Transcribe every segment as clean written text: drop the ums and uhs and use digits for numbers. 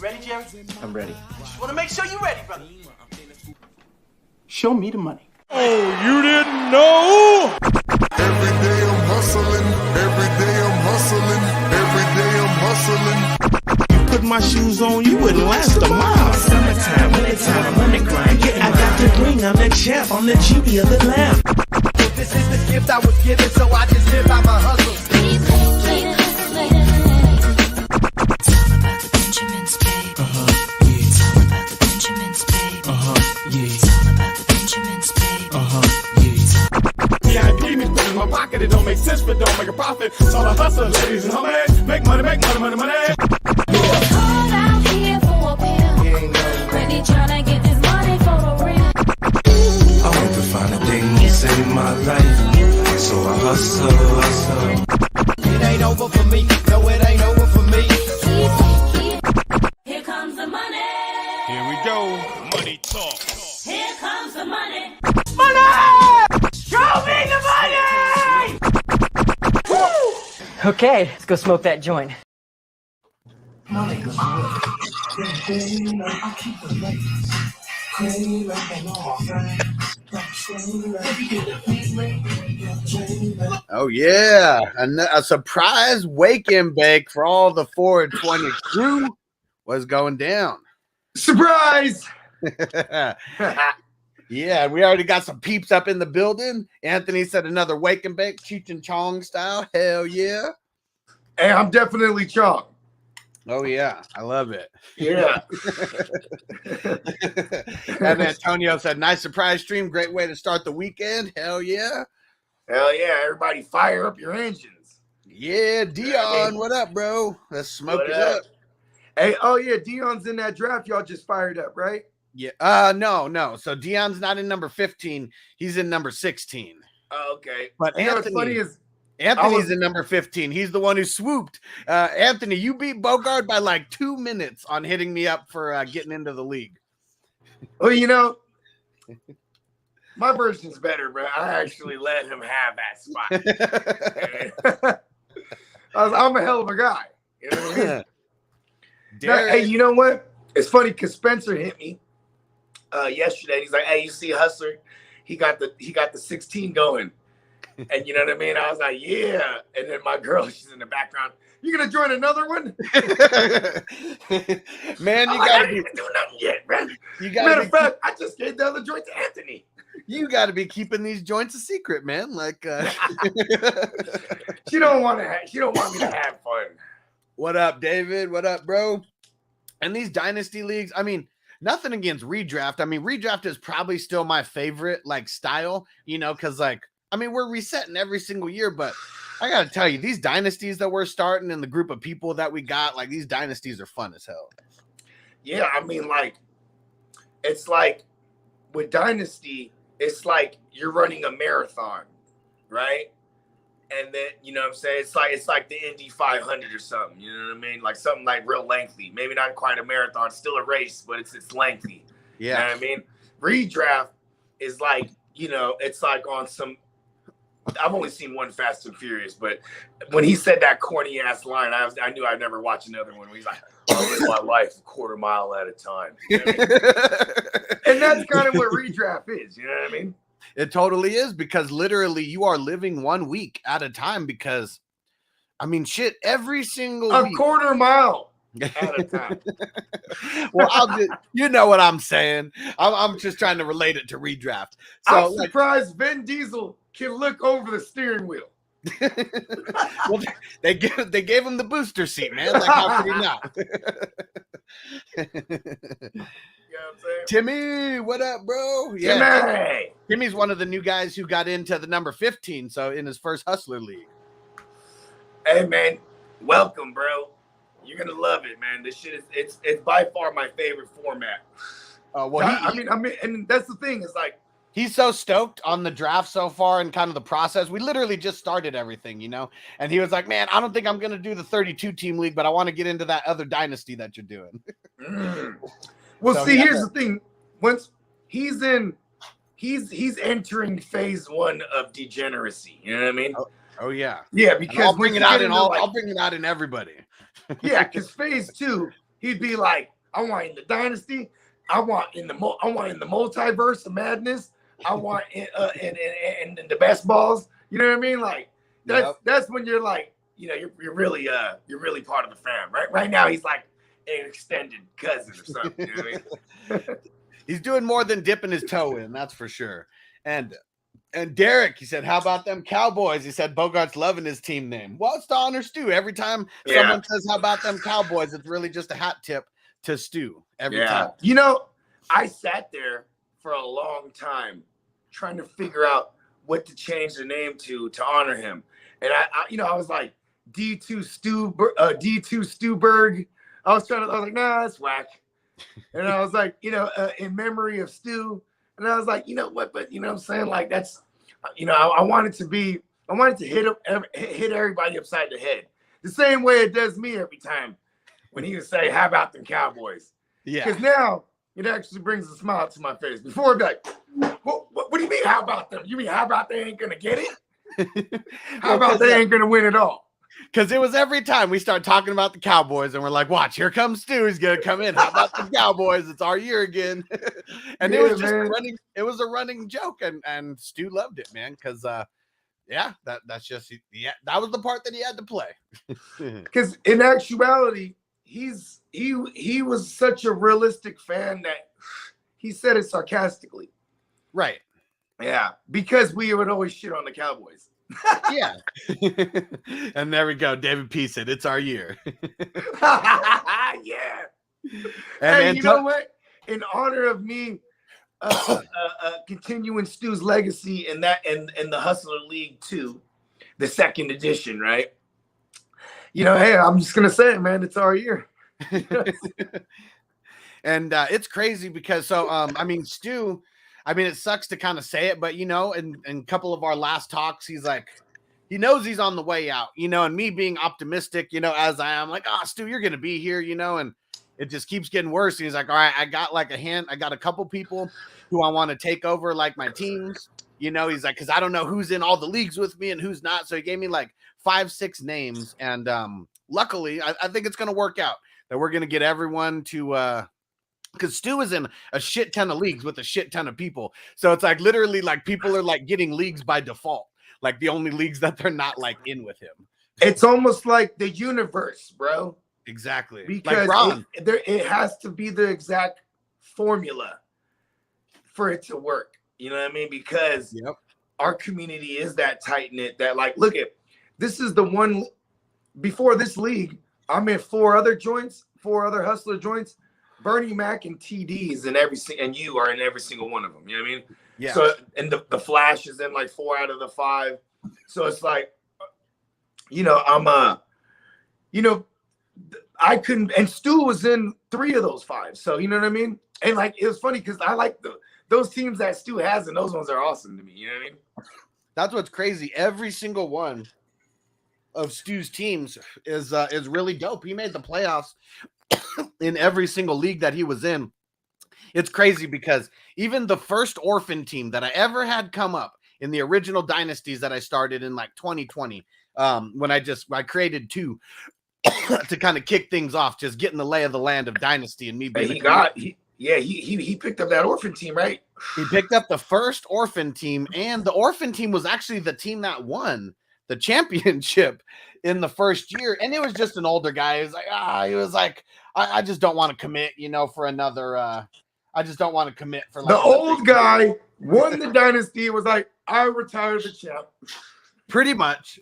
ready, Jerry? I'm ready. Just want to make sure you're ready, brother. Show me the money. Oh, you didn't know? Every day I'm hustling. Every day I'm hustling. Every day I'm hustling. You put my shoes on, you wouldn't last a mile. Summertime, wintertime, I'm on the grind. Yeah, I got the ring, I'm the champ, I'm the genie of the lamp. This is the gift I was given, so I just live by my hustle. It's all about the Benjamins, babe. Yeah. It's all about the Benjamins, babe. Yeah. It's all about the Benjamins, babe. Yeah. Yeah, I give me in my pocket. It don't make sense, but don't make a profit. It's all a hustle, ladies and homies. Make money, money. It's cold out here for a pill. Ready tryna get this money for the real. I want to find a thing to save my life, so I hustle. It ain't over for me. No, it ain't over for me. Here comes the money. Here we go. Money talk. Here comes the money. Show me the money! Okay, let's go smoke that joint. Oh yeah, a surprise wake and bake for all the 420 crew was going down. Surprise! Yeah, we already got some peeps up in the building. Anthony said another wake and bake, Cheech and Chong style. Hell yeah! Hey, I'm definitely Chong. Oh yeah, I love it. Yeah. And Antonio said, "Nice surprise stream, great way to start the weekend." Hell yeah! Hell yeah! Everybody, fire up your engines. Yeah, Dion, what up, bro? Let's smoke it up. Hey, oh yeah, Dion's in that draft. Y'all just fired up, right? Yeah. No. So Dion's not in number 15. He's in number 16. Oh, okay. But You know what's funny is Anthony's in number 15. He's the one who swooped. Anthony, you beat Bogard by like 2 minutes on hitting me up for getting into the league. well, you know, my version's better, bro. I actually let him have that spot. I'm a hell of a guy. You know what I mean? Now, hey, you know what? It's funny because Spencer hit me yesterday. He's like, "Hey, you see Hustler? He got the 16 going." And you know what I mean? I was like, "Yeah." And then my girl, she's in the background. You gonna join another one? Man, you I gotta ain't even do nothing yet, man. Matter of fact, I just gave the other joint to Anthony. You got to be keeping these joints a secret, man. Like, She don't want me to have fun. What up, David? What up, bro? And these dynasty leagues, I mean, nothing against redraft. I mean, redraft is probably still my favorite like style, you know, because like, I mean, we're resetting every single year, but I got to tell you, these dynasties that we're starting and the group of people that we got, like these dynasties are fun as hell. Yeah, I mean, like, it's like with dynasty, it's like you're running a marathon, right? And then, you know what I'm saying? It's like the Indy 500 or something, you know what I mean? Like something like real lengthy. Maybe not quite a marathon, still a race, but it's lengthy. Yeah. You know what I mean? Redraft is like, you know, it's like on some, I've only seen one Fast and Furious, but when he said that corny ass line, I knew I'd never watch another one. He's like, "I live my life a quarter mile at a time." You know what I mean? And that's kind of what redraft is, you know what I mean? It totally is, because literally you are living 1 week at a time, because I mean, shit, every single week. Quarter mile at a time. Well, you know what I'm saying. I'm just trying to relate it to redraft. So I'm surprised Vin Diesel can look over the steering wheel. Well, they gave him the booster seat, man. Like, how could he not? You know what I'm saying? Timmy, what up, bro? Yeah, Timmy. Timmy's one of the new guys who got into the number 15, so in his first Hustler League. Hey, man, welcome, bro. You're gonna love it, man. This shit is it's by far my favorite format. Well, I mean, and that's the thing. It's like he's so stoked on the draft so far and kind of the process. We literally just started everything, you know. And he was like, "Man, I don't think I'm gonna do the 32 team league, but I want to get into that other dynasty that you're doing." Well, So, see, yeah. here's the thing. Once he's entering phase 1 of degeneracy. You know what I mean? Oh yeah. Yeah, because I'll bring it out in all. like, I'll bring it out in everybody. yeah, because phase 2, he'd be like I want in the dynasty. I want in the multiverse of madness. I want in the best balls. You know what I mean? Like that's when you're like, you know, you're really part of the fam. Right now he's like an extended cousin or something. You know what I mean? He's doing more than dipping his toe in, that's for sure. And Derek, he said, how about them Cowboys? He said Bogart's loving his team name. Well, it's to honor Stu. Every time someone says, how about them Cowboys, it's really just a hat tip to Stu every time. You know, I sat there for a long time trying to figure out what to change the name to honor him. And I was like, D2 Stuberg. I was like, nah, that's whack. And I was like, you know, in memory of Stu. And I was like, you know what? But you know what I'm saying? Like that's, you know, I wanted to hit everybody upside the head. The same way it does me every time when he would say, how about them Cowboys? Yeah. Because now it actually brings a smile to my face. Before it'd be like, what do you mean, how about them? You mean, how about they ain't going to get it? How about they ain't going to win at all? Because it was every time we start talking about the Cowboys and we're like, watch, here comes Stu. He's going to come in. How about the Cowboys? It's our year again. And it was just it was a running joke. And Stu loved it, man. Because, that's just, that was the part that he had to play. Because in actuality, he was such a realistic fan that he said it sarcastically. Right. Yeah. Because we would always shit on the Cowboys. Yeah. And there we go. David P said it's our year. Yeah. And you know what? In honor of me continuing Stu's legacy in the Hustler League 2, the second edition, right? You know, hey, I'm just gonna say it, man. It's our year. And it's crazy because I mean, Stu, I mean, it sucks to kind of say it, but you know, in a couple of our last talks, he's like, he knows he's on the way out, you know, and me being optimistic, you know, as I am, like, Stu, you're gonna be here, you know, and it just keeps getting worse. And he's like, all right, I got a couple people who I want to take over like my teams, you know. He's like, because I don't know who's in all the leagues with me and who's not. So he gave me like 5-6 names, and luckily, I think it's gonna work out that we're gonna get everyone to because Stu is in a shit ton of leagues with a shit ton of people. So it's like literally like people are like getting leagues by default, like the only leagues that they're not like in with him. It's almost like the universe, bro. Exactly. Because like it has to be the exact formula for it to work. You know what I mean? Because our community is that tight-knit that like, look at, this is the one, before this league, I'm in 4 other hustler joints. Bernie Mac and TDs and you are in every single one of them. You know what I mean? Yeah. So and the Flash is in like 4 out of the 5. So it's like, you know, I'm you know, I couldn't, and Stu was in 3 of those 5. So you know what I mean? And like it was funny because I like those teams that Stu has, and those ones are awesome to me. You know what I mean? That's what's crazy. Every single one of Stu's teams is really dope. He made the playoffs in every single league that he was in. It's crazy because even the first orphan team that I ever had come up in the original dynasties that I started in like 2020, when I created 2 to kind of kick things off, just getting the lay of the land of dynasty and me being he picked up that orphan team, right? He picked up the first orphan team, and the orphan team was actually the team that won the championship in the first year. And it was just an older guy. He was like, I just don't want to commit, you know, for another, I just don't want to commit for like the old guy won the dynasty. Was like, I retired the champ. Pretty much.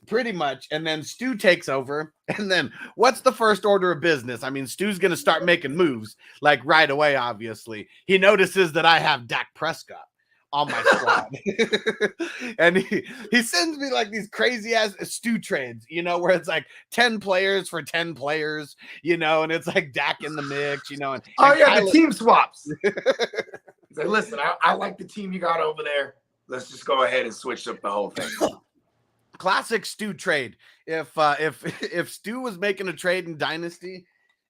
And then Stu takes over. And then what's the first order of business? I mean, Stu's going to start making moves like right away, obviously. He notices that I have Dak Prescott on my squad. And he sends me like these crazy ass Stu trades, you know, where it's like 10 players for 10 players, you know, and it's like Dak in the mix, you know. And the team swaps. He's like, listen, I like the team you got over there. Let's just go ahead and switch up the whole thing. Classic Stu trade. If Stu was making a trade in Dynasty,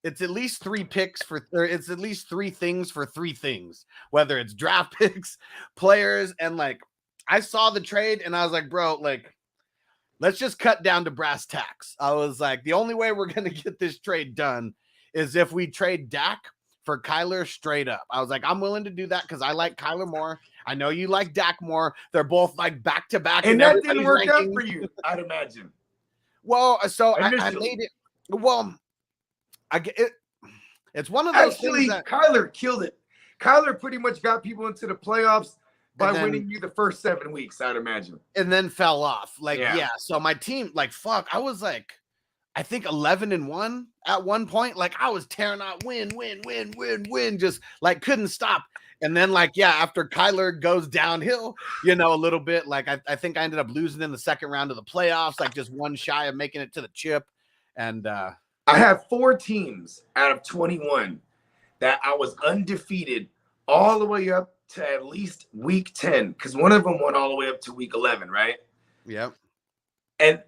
it's at least 3 picks it's at least 3 things for 3 things, whether it's draft picks, players, and like I saw the trade and I was like, bro, like let's just cut down to brass tacks. I was like, the only way we're gonna get this trade done is if we trade Dak for Kyler straight up. I was like, I'm willing to do that because I like Kyler more. I know you like Dak more. They're both like back to back, and that didn't work out for you, I'd imagine. Well, so I made it. Well, I get it. It's one of those Actually, things that Kyler killed it. Kyler pretty much got people into the playoffs by winning you the first 7 weeks, I'd imagine. And then fell off. Like, yeah. So my team, like, fuck, I was like, I think 11-1 at one point. Like, I was tearing out win, just like couldn't stop. And then, like, yeah, after Kyler goes downhill, you know, a little bit, like, I think I ended up losing in the second round of the playoffs, like just one shy of making it to the chip. And I have 4 teams out of 21 that I was undefeated all the way up to at least week 10, because one of them went all the way up to week 11, right? Yep. And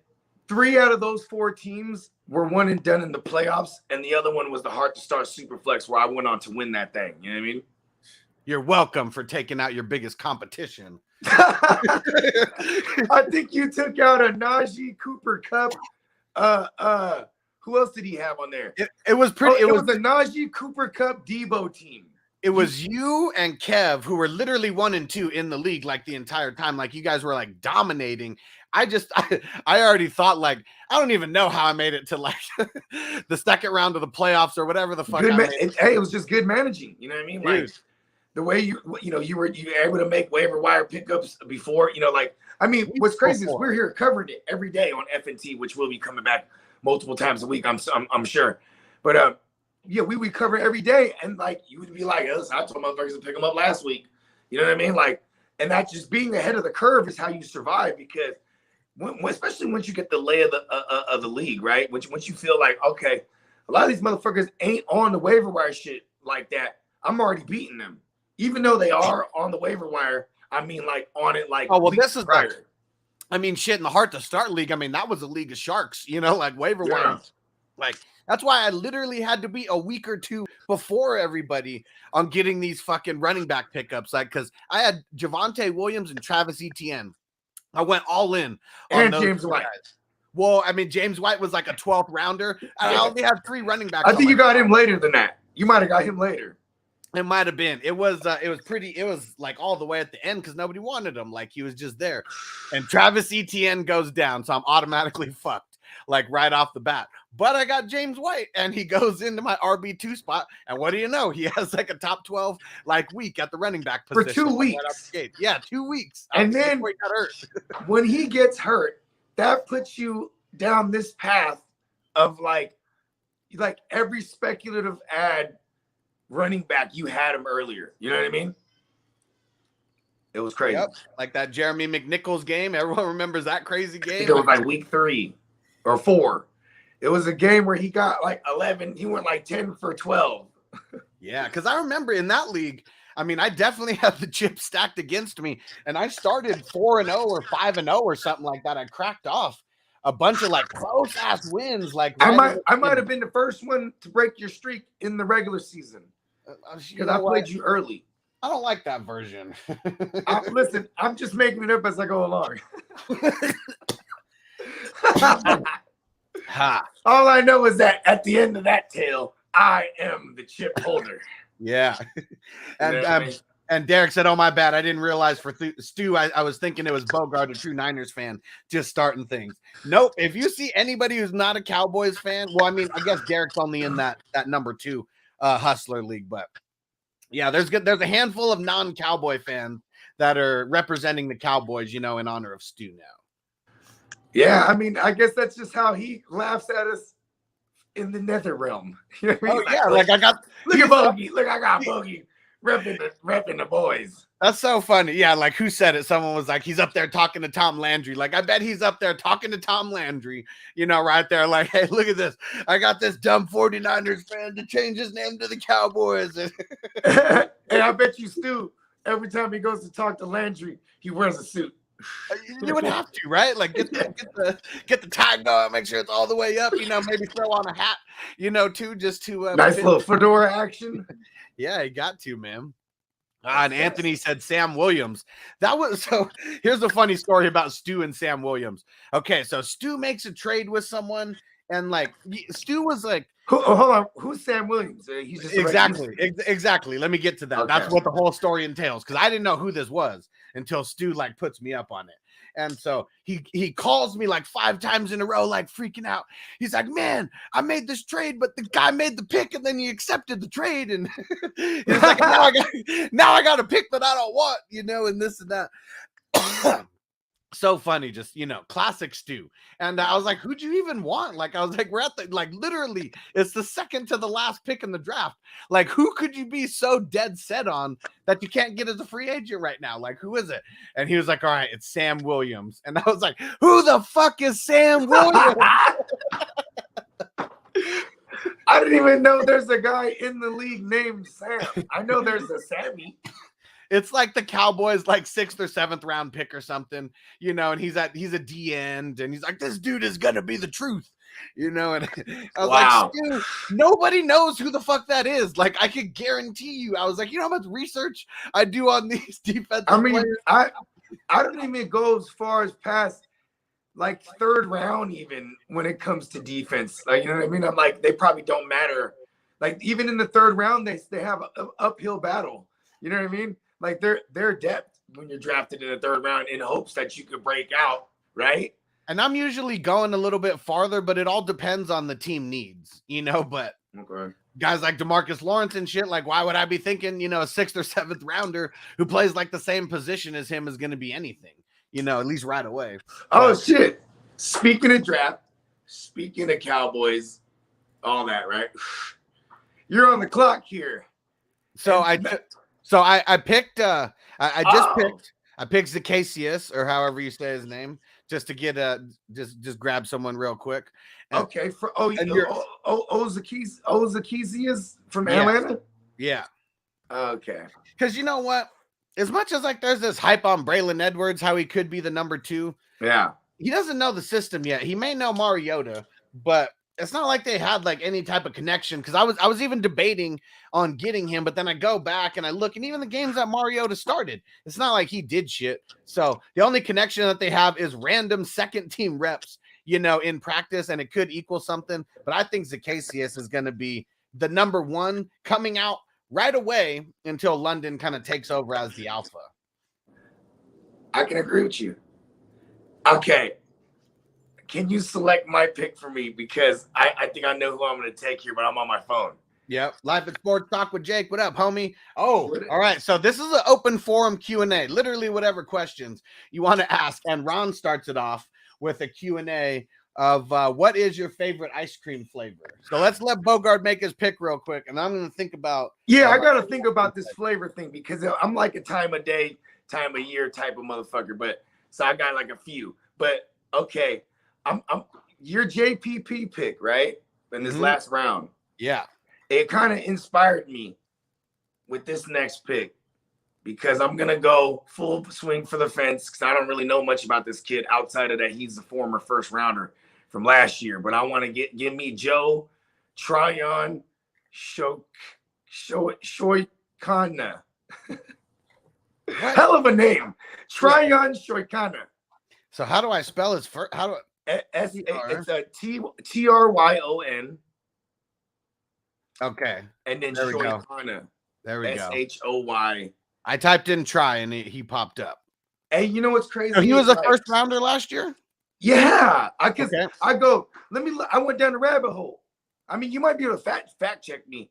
3 out of those 4 teams were one and done in the playoffs, and the other one was the Hard to Start Superflex, where I went on to win that thing. You know what I mean? You're welcome for taking out your biggest competition. I think you took out a Najee Cooper Cup. Who else did he have on there? It was pretty. It was the Najee Cooper Cup Debo team. It was you and Kev who were literally 1 and 2 in the league like the entire time. Like you guys were like dominating. I already thought like I don't even know how I made it to like the second round of the playoffs or whatever the fuck. Hey, it was just good managing. You know what I mean? Like the way you were able to make waiver wire pickups before. You know, like I mean, what's crazy is we're here covering it every day on FNT, which will be coming back multiple times a week. I'm sure, but yeah, we would cover every day, and like you would be like, "I told motherfuckers to pick them up last week." You know what I mean? Like, and that just being ahead of the curve is how you survive, because especially once you get the lay of the league, right? Once you feel like, okay, a lot of these motherfuckers ain't on the waiver wire shit like that. I'm already beating them, even though they are on the waiver wire. I mean, like on it, like this is prior. I mean, shit in the Hard to Start league. I mean, that was a league of sharks. You know, like waiver wire, like. That's why I literally had to be a week or 2 before everybody on getting these fucking running back pickups. Like, because I had Javonte Williams and Travis Etienne. I went all in on those James White. Guys. Well, I mean, James White was like a 12th rounder. And I only had 3 running backs. I think you got him later than that. You might have got him later. It might have been. It was like all the way at the end because nobody wanted him. Like he was just there. And Travis Etienne goes down, so I'm automatically fucked. Like right off the bat. But I got James White and he goes into my RB2 spot. And what do you know? He has like a top 12 like week at the running back position. For 2 weeks. Yeah, 2 weeks. And then he got hurt. When he gets hurt, that puts you down this path of like every speculative ad running back, you had him earlier. You know what I mean? It was crazy. Yep. Like that Jeremy McNichols game. Everyone remembers that crazy game. I think it was like week 3 or 4. It was a game where he got like 11. He went like 10 for 12. Yeah, because I remember in that league, I mean, I definitely had the chip stacked against me. And I started 4-0 or 5-0 or something like that. I cracked off a bunch of like close ass wins. Like I might have been the first one to break your streak in the regular season. Because I played you early. I don't like that version. Listen, I'm just making it up as I go along. All I know is that at the end of that tale, I am the chip holder. Yeah. And Derek said, "Oh, my bad. I didn't realize for Stu, I was thinking it was Bogard, a true Niners fan, just starting things." Nope. If you see anybody who's not a Cowboys fan, well, I mean, I guess Derek's only in that number 2 Hustler League, but yeah, there's a handful of non-Cowboy fans that are representing the Cowboys, you know, in honor of Stu now. Yeah, I mean, I guess that's just how he laughs at us in the nether realm. You know what I mean? Oh, yeah, like I got look at Bogey. Look, I got Bogey repping the boys. That's so funny. Yeah, like who said it? Someone was like, he's up there talking to Tom Landry. Like, I bet he's up there talking to Tom Landry, you know, right there. Like, hey, look at this. I got this dumb 49ers fan to change his name to the Cowboys. And I bet you, Stu, every time he goes to talk to Landry, he wears a suit. You would have to, right? Like get the tie going, make sure it's all the way up, you know, maybe throw on a hat, you know, too, just to nice little fedora action. Yeah, you got to, man. And Anthony said Sam Williams. That was so. Here's a funny story about Stu and Sam Williams. Okay, so Stu makes a trade with someone, And like Stu was like, hold on, who's Sam Williams? He's just exactly. Let me get to that. Okay. That's what the whole story entails, because I didn't know who this was until Stu like puts me up on it. And so he calls me like 5 times in a row, like freaking out. He's like, man, I made this trade, but the guy made the pick and then he accepted the trade. And he's like, now I got a pick that I don't want, and this and that. So funny, just, classic Stu. And I was like, who'd you even want? Like, I was like, we're at the, like, literally, it's the second to the last pick in the draft. Like, who could you be so dead set on that you can't get as a free agent right now? Like, who is it? And he was like, all right, it's Sam Williams. And I was like, who the fuck is Sam Williams? I didn't even know there's a guy in the league named Sam. I know there's a Sammy. It's like the Cowboys, like 6th or 7th round pick or something, and he's a D end, and he's like, this dude is gonna be the truth, and I was like, Stu, nobody knows who the fuck that is. Like, I could guarantee you, I was like, how much research I do on these defensive players? I don't even go as far as past like 3rd round, even when it comes to defense. Like, you know what I mean? I'm like, they probably don't matter. Like, even in the 3rd round, they have an uphill battle. You know what I mean? Like, they're depth when you're drafted in the 3rd round in hopes that you could break out, right? And I'm usually going a little bit farther, but it all depends on the team needs, but guys like DeMarcus Lawrence and shit, like, why would I be thinking, a 6th or 7th rounder who plays like the same position as him is going to be anything, at least right away. Oh, shit. Speaking of draft, speaking of Cowboys, all that, right? You're on the clock here. So I picked I picked Zacchaeus, or however you say his name, just to get just grab someone real quick. And, okay, Zacchaeus from Atlanta? Yeah. Okay. Because you know what? As much as like there's this hype on Braylon Edwards, how he could be the number 2. Yeah. He doesn't know the system yet. He may know Mariota, but it's not like they had like any type of connection, because I was even debating on getting him, but then I go back and I look, and even the games that Mariota started, it's not like he did shit. So the only connection that they have is random 2nd team reps, in practice, and it could equal something. But I think Zacchaeus is going to be the number 1 coming out right away until London kind of takes over as the alpha. I can agree with you. Okay. Can you select my pick for me? Because I think I know who I'm going to take here, but I'm on my phone. Yep. Life at Sports Talk with Jake. What up, homie? Oh, all right. So this is an open forum Q&A. Literally whatever questions you want to ask. And Ron starts it off with a Q&A of what is your favorite ice cream flavor? So let's let Bogard make his pick real quick. And I'm going to think about. Yeah, I got to think about this flavor thing, because I'm like a time of day, time of year type of motherfucker. But so I got like a few. But okay. I'm your JPP pick, right? In this last round. Yeah. It kind of inspired me with this next pick, because I'm going to go full swing for the fence, because I don't really know much about this kid outside of that he's a former 1st rounder from last year. But I want to give me Joe Tryon Shoykana. Hell of a name. Tryon Shoykana. So how do I spell his first? How do I? It's a Tryon. Okay. And then there we go. There we go. Shoy. I typed in try and he popped up. Hey, you know what's crazy? So he was a 1st rounder last year? Yeah. I went down the rabbit hole. I mean, you might be able to fact check me.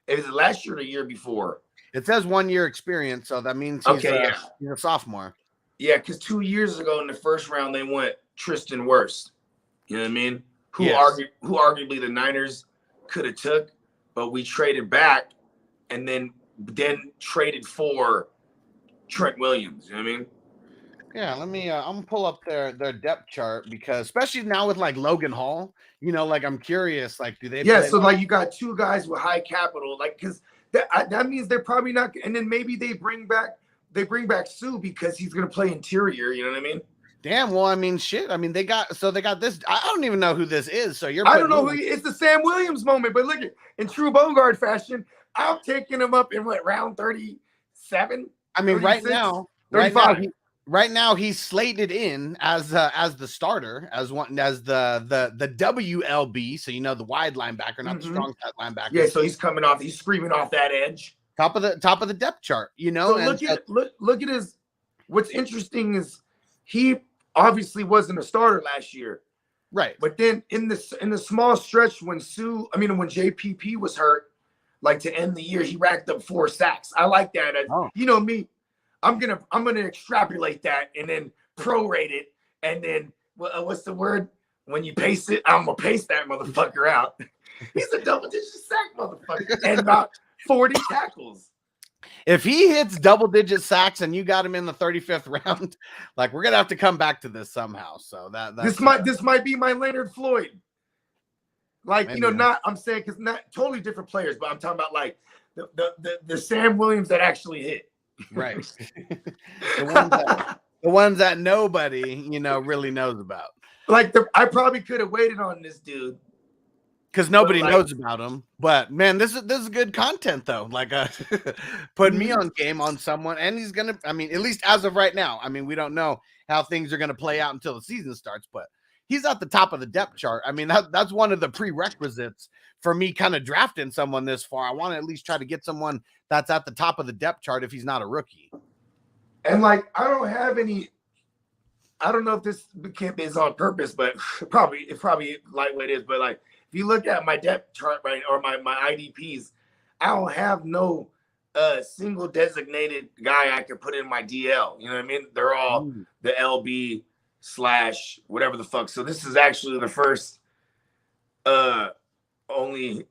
Is it last year or the year before? It says 1 year experience, so that means he's a sophomore. Yeah, because 2 years ago in the 1st round, they went Tristan Wirfs. You know what I mean? Who arguably the Niners could have took, but we traded back and then traded for Trent Williams. You know what I mean? Yeah, let me I'm gonna pull up their depth chart, because especially now with like Logan Hall, like I'm curious, like do they so like you got 2 guys with high capital, like, because that means they're probably not, and then maybe they bring back Sue because he's gonna play interior, you know what I mean? Damn, well, I mean, shit. I mean, they got this. I don't even know who this is. So I don't know who it's the Sam Williams moment, but look at, in true Bogard fashion, I'm taking him up in round 37? I mean, 36, right now, 35. right now he's slated in as the starter, as the WLB, so the wide linebacker, not the strong side linebacker. Yeah, so he's coming off, he's screaming off that edge. Top of the depth chart, So look at his. What's interesting is he obviously wasn't a starter last year, right? But then in the small stretch when JPP was hurt, like to end the year, he racked up 4 sacks. I like that. You know me, I'm gonna extrapolate that and then prorate it, and then what's the word when you pace it? I'm gonna pace that motherfucker out. He's a double-digit sack motherfucker and about 40 tackles. If he hits double-digit sacks and you got him in the 35th round, like we're gonna have to come back to this somehow. So this might be my Leonard Floyd. Like Maybe not I'm saying because not totally different players, but I'm talking about like the Sam Williams that actually hit. Right. the ones that nobody really knows about. Like I probably could have waited on this dude. Because nobody knows about him, but man, this is good content though. Like, put me on game on someone, and he's gonna. I mean, at least as of right now. I mean, we don't know how things are gonna play out until the season starts, but he's at the top of the depth chart. I mean, that's one of the prerequisites for me kind of drafting someone this far. I want to at least try to get someone that's at the top of the depth chart if he's not a rookie. And like, I don't have any. I don't know if this camp is on purpose, but it probably lightweight is, but like. If you look at my depth chart, right, or my IDPs, I don't have no single designated guy I can put in my DL. You know what I mean? They're all the LB / whatever the fuck. So this is actually the first only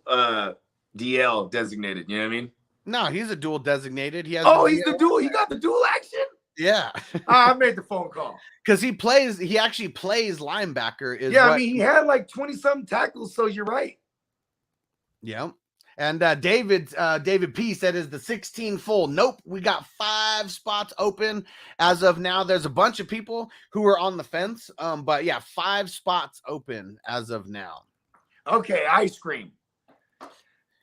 DL designated. You know what I mean? No, he's a dual designated. He has. Oh, he's the dual. He got the dual action. Yeah, I made the phone call because he actually plays linebacker. I mean, he had like 20-something tackles, so you're right. Yeah, and David P said, "Is the 16 full?" Nope, we got 5 spots open as of now. There's a bunch of people who are on the fence, but yeah, 5 spots open as of now. Okay, ice cream.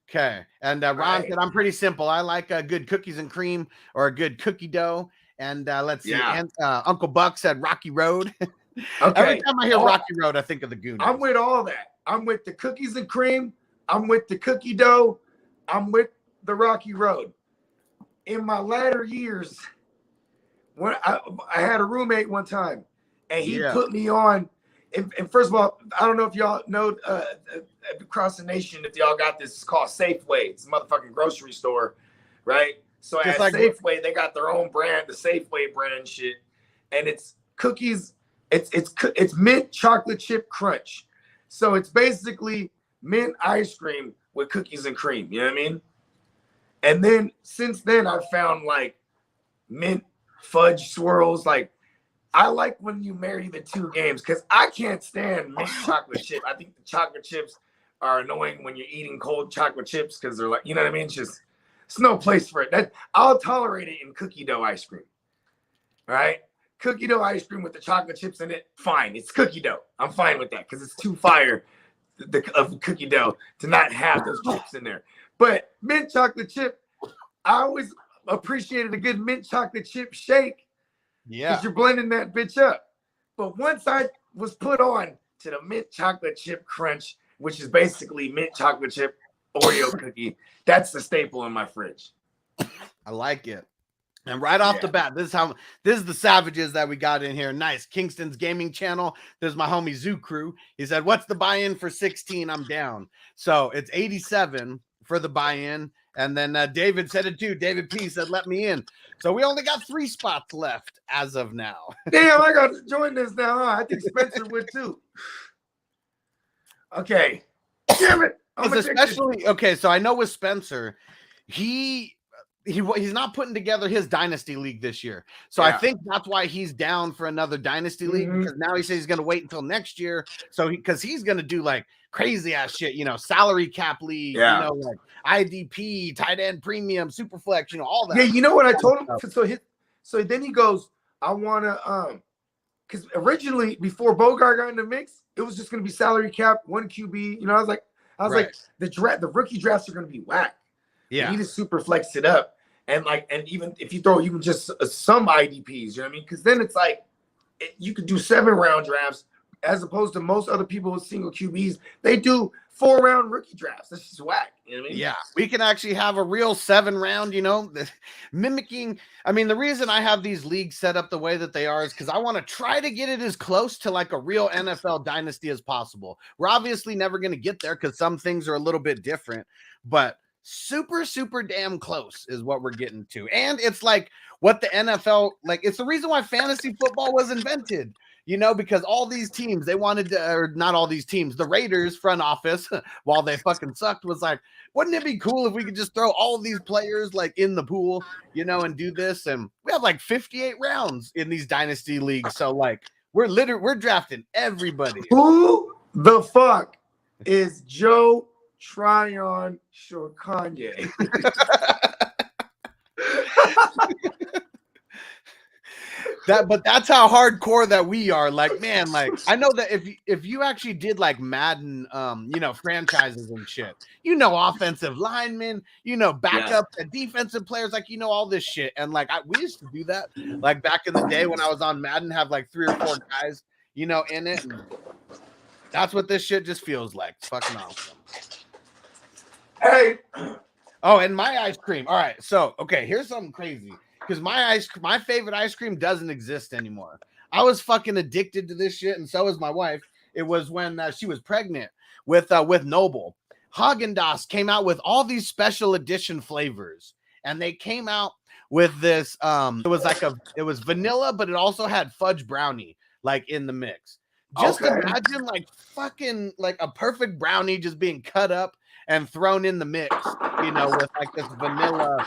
Okay, and Ron said, "I'm pretty simple. I like good cookies and cream or a good cookie dough." And let's see. And, Uncle Buck said Rocky Road. Okay. Every time I hear Rocky Road, I think of the Goonies. I'm with all that. I'm with the cookies and cream. I'm with the cookie dough. I'm with the Rocky Road. In my latter years, when I had a roommate one time, and he put me on. And first of all, I don't know if y'all know across the nation if y'all got this. It's called Safeway. It's a motherfucking grocery store, right? So at Safeway, they got their own brand, the Safeway brand shit, and it's cookies. It's mint chocolate chip crunch. So it's basically mint ice cream with cookies and cream. You know what I mean? And then since then, I've found like mint fudge swirls. Like I like when you marry the two games because I can't stand mint chocolate chip. I think the chocolate chips are annoying when you're eating cold chocolate chips because they're like, you know what I mean? It's no place for it. That I'll tolerate it in cookie dough ice cream. All right? Cookie dough ice cream with the chocolate chips in it, fine. It's cookie dough. I'm fine with that because it's too fire of cookie dough to not have those chips in there. But mint chocolate chip, I always appreciated a good mint chocolate chip shake. Yeah. Because you're blending that bitch up. But once I was put on to the mint chocolate chip crunch, which is basically mint chocolate chip Oreo cookie, that's the staple in my fridge. I like it. And right off the bat, this is the savages that we got in here. Nice. Kingston's gaming channel. There's my homie Zoo Crew. He said, "What's the buy-in for 16? I'm down." So it's 87 for the buy-in. And then David said it too. David P said, "Let me in." So we only got 3 spots left as of now. Damn, I got to join this now. Huh? I think Spencer would too. Okay. Damn it. Especially okay, so I know with Spencer, he's not putting together his dynasty league this year. So I think that's why he's down for another dynasty league because now he says he's going to wait until next year. So because he's going to do like crazy ass shit, salary cap league, like IDP, tight end premium, super flex, all that. Yeah, you know what I told him? So then he goes, I want to because originally before Bogard got in the mix, it was just going to be salary cap, 1 QB. I was like, the rookie drafts are going to be whack. Yeah, he just super flexed it up. and even if you throw even just some IDPs, you know what I mean? Because then it's like you could do 7-round drafts as opposed to most other people with single QBs. They do 4-round rookie drafts. That's just whack. You know what I mean? Yeah, we can actually have a real 7-round, mimicking. I mean, the reason I have these leagues set up the way that they are is because I want to try to get it as close to like a real NFL dynasty as possible. We're obviously never going to get there because some things are a little bit different, but super, super damn close is what we're getting to. And it's like what the NFL, like, it's the reason why fantasy football was invented. Because all these teams, they wanted to, or not all these teams, the Raiders front office, while they fucking sucked, was like, wouldn't it be cool if we could just throw all of these players like in the pool, and do this? And we have like 58 rounds in these dynasty leagues. So like, we're drafting everybody. Who the fuck is Joe Tryon Short Kanye? But that's how hardcore that we are. Like, man, like I know that if you actually did like Madden, franchises and shit, offensive linemen, backup and defensive players, like all this shit. And like we used to do that, like back in the day when I was on Madden, have like 3 or 4 guys, in it. And that's what this shit just feels like. It's fucking awesome. Hey. Oh, and my ice cream. All right, so okay, here's something crazy. Because my favorite ice cream doesn't exist anymore. I was fucking addicted to this shit, and so was my wife. It was when she was pregnant with Noble. Haagen-Dazs came out with all these special edition flavors, and they came out with this. It was vanilla, but it also had fudge brownie like in the mix. Just imagine like fucking like a perfect brownie just being cut up and thrown in the mix, with like this vanilla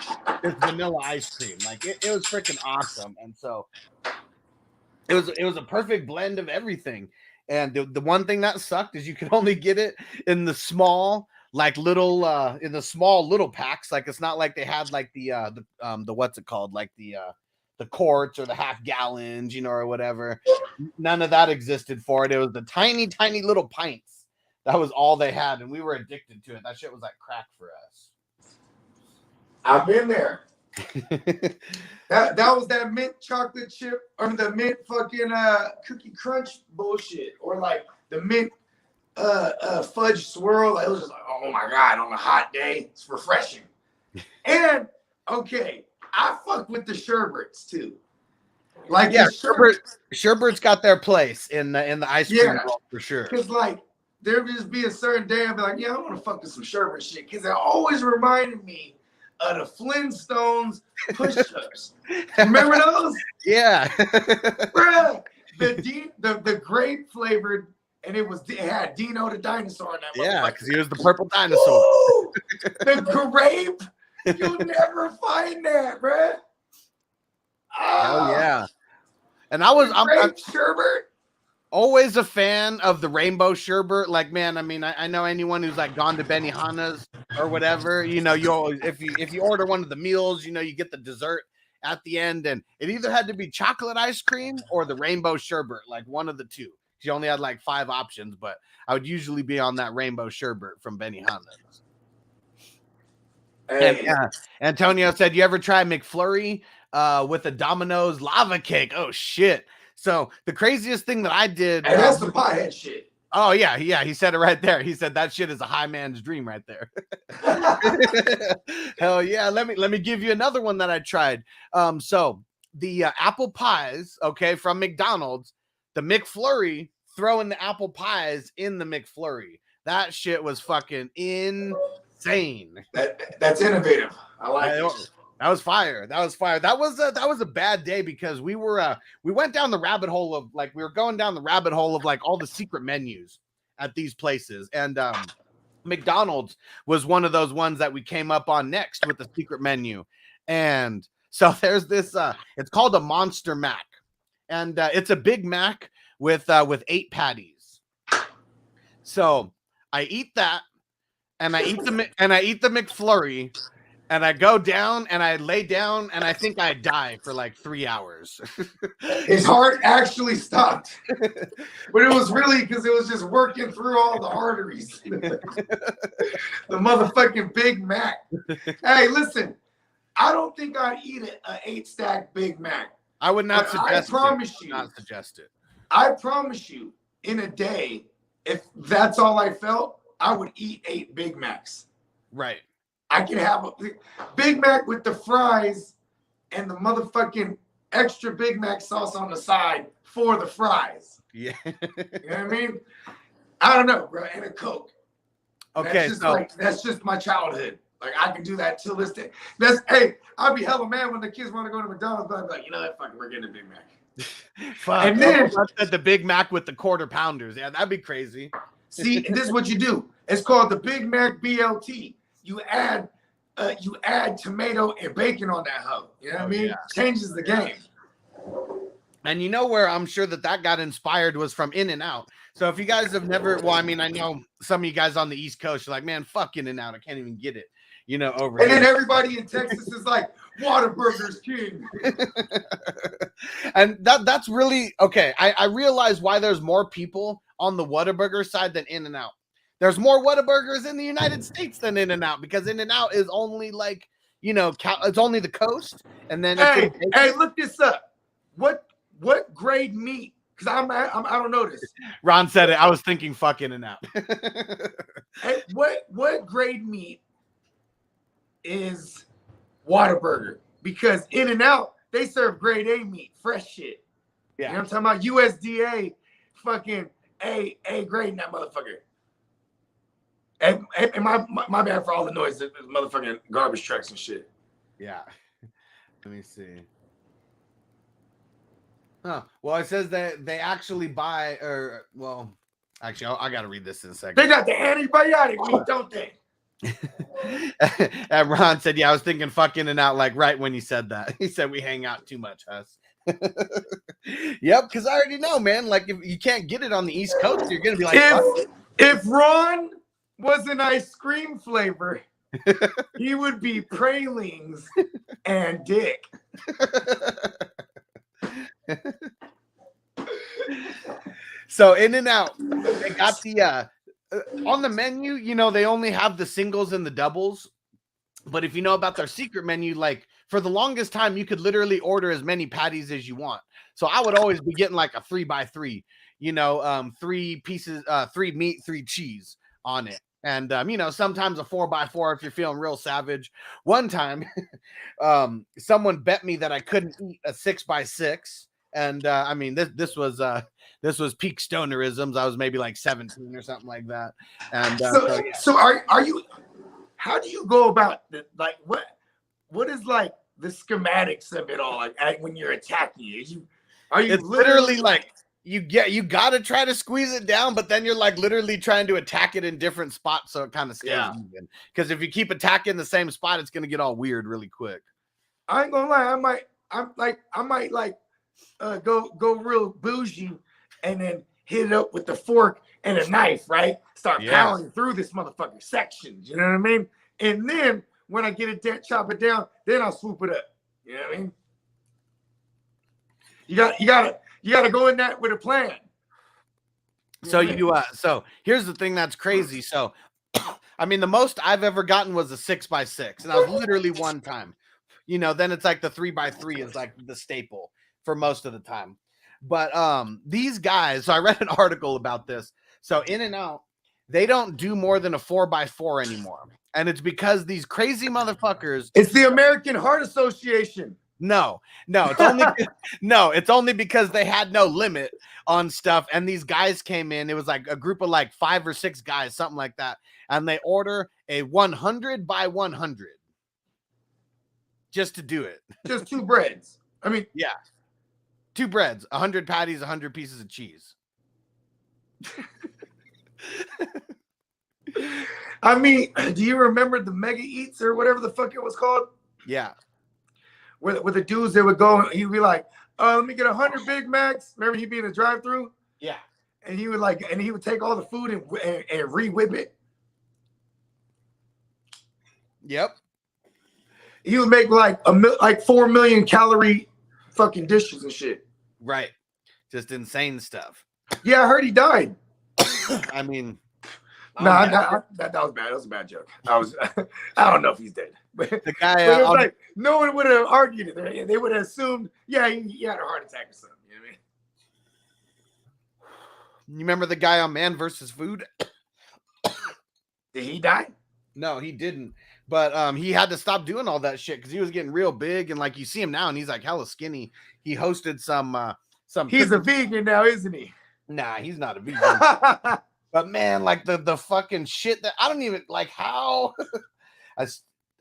ice cream. Like it was freaking awesome. And so it was a perfect blend of everything. And the one thing that sucked is you could only get it in the small, like little little packs. Like it's not like they had like the what's it called? Like the quarts or the half gallons, or whatever. None of that existed for it. It was the tiny, tiny little pints. That was all they had, and we were addicted to it. That shit was like crack for us. I've been there. that was that mint chocolate chip or the mint fucking cookie crunch bullshit, or like the mint fudge swirl. It was just like, oh my god, on a hot day, it's refreshing. And okay, I fuck with the sherbets too. Like Sherbert's got their place in the ice cream world for sure. Because like there would just be a certain day I'd be like, yeah, I want to fuck with some sherbet shit, because it always reminded me of the Flintstones push-ups. Remember those? Yeah. Bruh, the grape flavored, and it had Dino the dinosaur in that. Yeah, because he was the purple dinosaur. Ooh, the grape. You'll never find that, bruh. Oh yeah. And I'm sherbet. Always a fan of the rainbow sherbet. Like, man, I mean, I know anyone who's like gone to Benihana's or whatever, you always, if you order one of the meals, you get the dessert at the end, and it either had to be chocolate ice cream or the rainbow sherbet, like one of the two. You only had like 5 options, but I would usually be on that rainbow sherbet from Benihana's. Hey. And Antonio said, you ever try McFlurry with a Domino's lava cake? Oh shit. So the craziest thing that I did, and that's the piehead shit. Oh yeah, he said it right there. He said that shit is a high man's dream right there. Hell yeah. Let me give you another one that I tried. So the apple pies, okay, from McDonald's, the McFlurry, throwing the apple pies in the McFlurry. That shit was fucking insane. That's innovative. I like it. That was fire. That was a bad day because we went down the rabbit hole of like all the secret menus at these places, and McDonald's was one of those ones that we came up on next with the secret menu. And so there's this it's called a Monster Mac, and it's a Big Mac with 8 patties. So I eat that, and I eat the McFlurry. And I go down and I lay down and I think I die for like 3 hours. His heart actually stopped. But it was really because it was just working through all the arteries. The motherfucking Big Mac. Hey, listen. I don't think I'd eat a 8-stack Big Mac. I would not But suggest it. I promise you. Not suggest it. I promise you, in a day, if that's all I felt, I would eat 8 Big Macs. Right. I can have a Big Mac with the fries and the motherfucking extra Big Mac sauce on the side for the fries. Yeah. You know what I mean? I don't know, bro. And a Coke. Okay, that's just my childhood. Like I can do that till this day. Hey, I'll be hella mad when the kids want to go to McDonald's, but I'll be like, you know what? Fuck, we're getting a Big Mac. Fuck. And then the Big Mac with the quarter pounders. Yeah, that'd be crazy. See, and this is what you do. It's called the Big Mac BLT. You add tomato and bacon on that hoe. You know what I mean? Yeah. Changes the game. And you know where I'm sure that got inspired was from In-N-Out. So if you guys have never, well, I mean, I know some of you guys on the East Coast are like, man, fuck In-N-Out. I can't even get it, you know, over and here. And then everybody in Texas is like, Whataburger's king. And that's really, okay, I realize why there's more people on the Whataburger side than In-N-Out. There's more Whataburgers in the United States than In-N-Out because In-N-Out is only like, you know, it's only the coast. And then hey, look this up. What grade meat? Because I don't know this. Ron said it. I was thinking fuck In-N-Out. Hey, what grade meat is Whataburger? Because In-N-Out, they serve grade A meat, fresh shit. Yeah. You know what I'm talking about? USDA fucking A grade in that motherfucker. And my bad for all the noise, the motherfucking garbage trucks and shit. Yeah. Let me see. Huh. Well, it says that they actually buy, or well, actually, I got to read this in a second. They got the antibiotic meat, don't they? And Ron said, "Yeah, I was thinking fuck In-N-Out like right when you said that." He said we hang out too much, Huss. Yep, because I already know, man. Like if you can't get it on the East Coast, you're gonna be like, if Ron was an ice cream flavor, he would be pralines and dick. So In-N-Out, they got the on the menu, you know, they only have the singles and the doubles. But if you know about their secret menu, like for the longest time, you could literally order as many patties as you want. So I would always be getting like a 3x3, you know, 3 pieces, 3 meat, 3 cheese on it. And, you know, sometimes a 4x4 if you're feeling real savage. One time, someone bet me that I couldn't eat a 6x6. And I mean, this was peak stonerisms. I was maybe like 17 or something like that. And so are you? How do you go about like what is like the schematics of it all? Like when you're attacking it, are you it's literally like you gotta try to squeeze it down, but then you're like literally trying to attack it in different spots, so it kind of stays even. Because if you keep attacking the same spot, it's gonna get all weird really quick. I ain't gonna lie, I might go real bougie and then hit it up with the fork and a knife, right? Start pounding through this motherfucking sections, you know what I mean? And then when I get it down, chop it down, then I'll swoop it up. You know what I mean? You gotta go in that with a plan. So so here's the thing that's crazy. So I mean, the most I've ever gotten was a 6x6, and that was literally one time. You know, then it's like the 3x3 is like the staple for most of the time. But these guys, so I read an article about this. So In-N-Out, they don't do more than a 4x4 anymore. And it's because these crazy motherfuckers. It's the American Heart Association. No, it's only because they had no limit on stuff. And these guys came in. It was like a group of like 5 or 6 guys, something like that. And they order a 100 by 100 just to do it. Just 2 breads. I mean, yeah. 2 breads, 100 patties, 100 pieces of cheese. I mean, do you remember the Mega Eats or whatever the fuck it was called? Yeah. Where the dudes that would go, he'd be like, let me get 100 Big Macs. Remember he'd be in the drive-thru? Yeah. And he would take all the food and re-whip it. Yep. He would make like 4 million calorie fucking dishes and shit. Right. Just insane stuff. Yeah, I heard he died. I mean, that was bad. That was a bad joke. I don't know if he's dead. The guy, but it was like no one would have argued it. They would have assumed, yeah, he had a heart attack or something. You know what I mean? You remember the guy on Man vs. Food? Did he die? No, he didn't. But he had to stop doing all that shit because he was getting real big, and like you see him now, and he's like hella skinny. He hosted some. He's a vegan now, isn't he? Nah, he's not a vegan. But man, like the fucking shit that I don't even like how.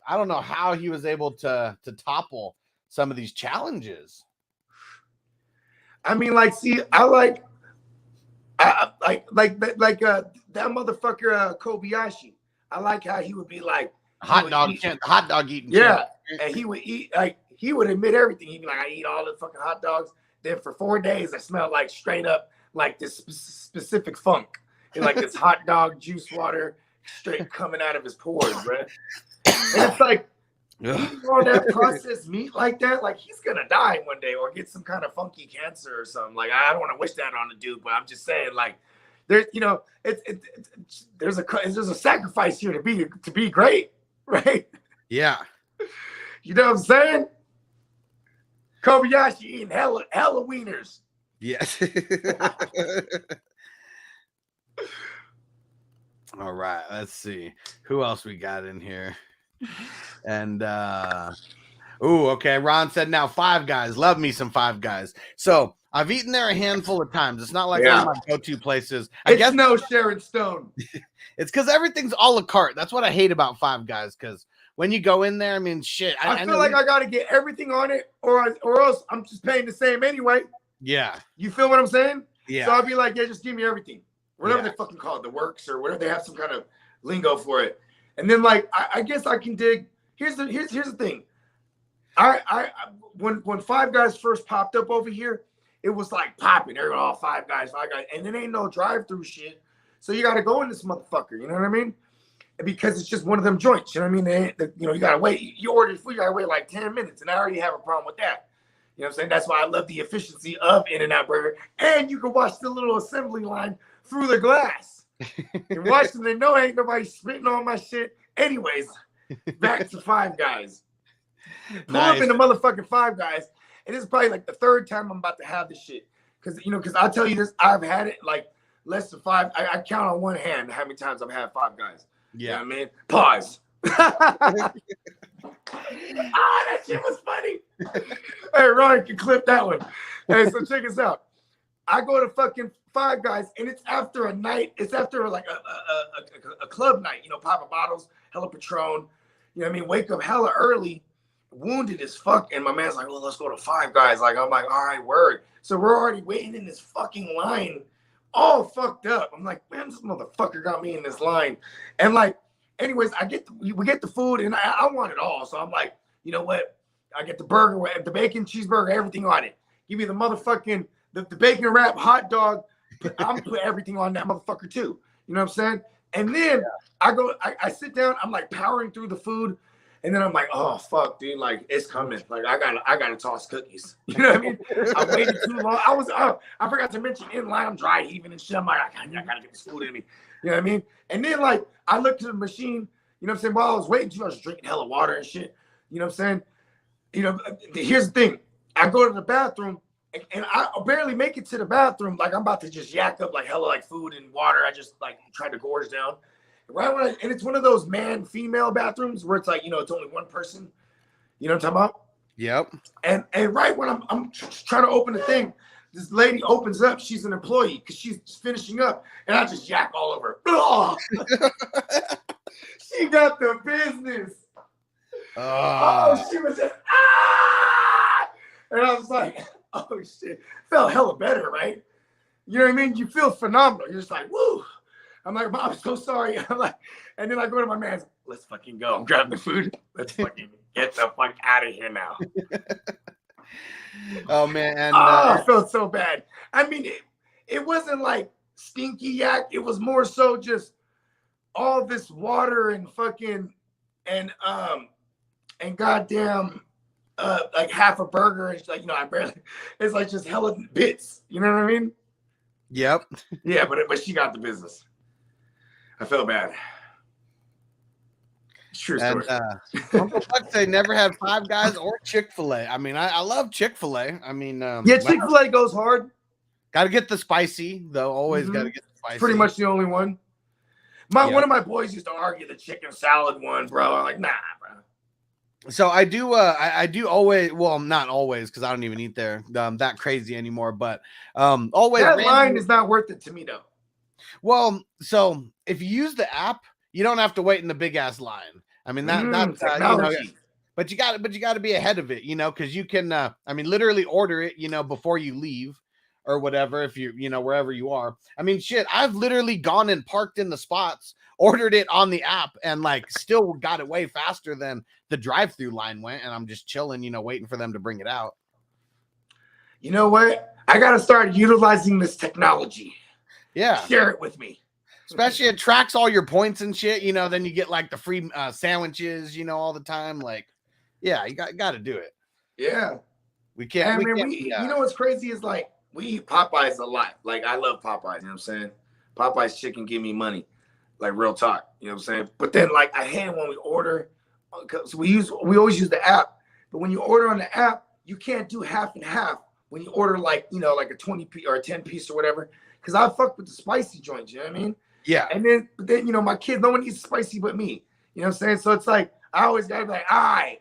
I don't know how he was able to topple some of these challenges. I mean, like, see, I like that motherfucker Kobayashi. I like how he would be like hot dog eating. Yeah, and he would eat like he would admit everything. He'd be like, I eat all the fucking hot dogs. Then for 4 days, I smelled like straight up like this specific funk, and like this hot dog juice water straight coming out of his pores, bro. And it's like eating all that processed meat like that, like he's gonna die one day or get some kind of funky cancer or something. Like I don't want to wish that on the dude, but I'm just saying, like, there's, you know, there's a sacrifice here to be great, right? Yeah. You know what I'm saying? Kobayashi eating hella wieners. Yes. All right, let's see who else we got in here. And okay, Ron said now Five Guys. Love me some Five Guys. So I've eaten there a handful of times. It's not like one of my go-to places. I guess no Sharon Stone. It's because everything's a la carte. That's what I hate about Five Guys, because when you go in there, I mean, shit. I feel like I got to get everything on it, or else I'm just paying the same anyway. Yeah. You feel what I'm saying? Yeah. So I'll be like, yeah, just give me everything. Whatever they fucking call it, the works or whatever. They have some kind of lingo for it. And then like, I guess I can dig. Here's the thing. When Five Guys first popped up over here, it was like popping. Everyone, all Five Guys. And it ain't no drive-through shit. So you got to go in this motherfucker. You know what I mean? Because it's just one of them joints. You know what I mean? You got to wait. You order food, you got to wait like 10 minutes. And I already have a problem with that. You know what I'm saying? That's why I love the efficiency of In-N-Out Burger. And you can watch the little assembly line through the glass. And watch them, they know ain't nobody spitting on my shit. Anyways, back to Five Guys. Pull up in the motherfucking Five Guys. And it's probably like the third time I'm about to have this shit. Because I'll tell you this, I've had it like less than five. I count on one hand how many times I've had Five Guys. Yeah. You know what I mean? Pause. That shit was funny. Hey, Ryan can clip that one. Hey, so check us out. I go to fucking Five Guys, and it's after a night. It's after like a club night. You know, popping bottles, hella Patron. You know what I mean? Wake up hella early, wounded as fuck. And my man's like, well, let's go to Five Guys. Like, I'm like, all right, word. So we're already waiting in this fucking line, all fucked up. I'm like, man, this motherfucker got me in this line. And like, anyways, we get the food, and I want it all. So I'm like, you know what? I get the burger, the bacon, cheeseburger, everything on it. Give me the motherfucking the bacon wrap hot dog. I'm gonna put everything on that motherfucker too. You know what I'm saying? And then I sit down. I'm like powering through the food, and then I'm like, oh fuck, dude, like it's coming. Like I gotta toss cookies. You know what I mean? I waited too long. I forgot to mention in line I'm dry heaving and shit. I'm like, I gotta get this food in me. You know what I mean? And then like I looked to the machine. You know what I'm saying? While I was waiting, I was drinking hella water and shit. You know what I'm saying? You know, here's the thing. I go to the bathroom. And I barely make it to the bathroom. Like I'm about to just yak up like hella like food and water. I just like tried to gorge down. And it's one of those man-female bathrooms where it's like, you know, it's only one person. You know what I'm talking about? Yep. And right when I'm trying to open the thing, this lady opens up. She's an employee because she's finishing up. And I just yak all over. Oh! She got the business. Oh, she was just, and I was like, oh shit, felt hella better, right? You know what I mean? You feel phenomenal. You're just like, woo. I'm like, Mom, I'm so sorry. I'm like, and then I go to my man's, let's fucking go. I'm grabbing the food. Let's fucking get the fuck out of here now. Oh man, and I felt so bad. I mean, it wasn't like stinky yak. It was more so just all this water and fucking and goddamn. Like half a burger, and like, you know, it's like just hella bits. You know what I mean? Yep. Yeah, but she got the business. I felt bad. True And story. Uncle Buck say never had Five Guys or Chick-fil-A. I mean, I love Chick-fil-A. I mean, Yeah, Chick-fil-A goes hard. got to get the spicy though. Always got to get the spicy. Pretty much the only one. One of my boys used to argue the chicken salad one, bro. I'm like, nah, bro. So I do always, well, not always, because I don't even eat there that crazy anymore, but always that line is not worth it to me though. Well, so if you use the app, you don't have to wait in the big ass line. I mean that's technology. but you got to be ahead of it, because you can literally order it, before you leave or whatever, if you wherever you are. I mean, shit, I've literally gone and parked in the spots, ordered it on the app, and like still got it way faster than the drive-through line went, and I'm just chilling, waiting for them to bring it out. You know what? I got to start utilizing this technology. Yeah. Share it with me. Especially it tracks all your points and shit, then you get like the free sandwiches, all the time. Like, yeah, you got to do it. Yeah. We can't. You know what's crazy is like we eat Popeyes a lot. Like I love Popeyes, you know what I'm saying? Popeyes chicken give me money. Like real talk, you know what I'm saying? But then like I hate when we order, because we always use the app. But when you order on the app, you can't do half and half. When you order like a 20 piece or a 10 piece or whatever, because I fuck with the spicy joints, you know what I mean? Yeah. And then my kids, no one eats spicy but me. You know what I'm saying? So it's like I always gotta be like, all right,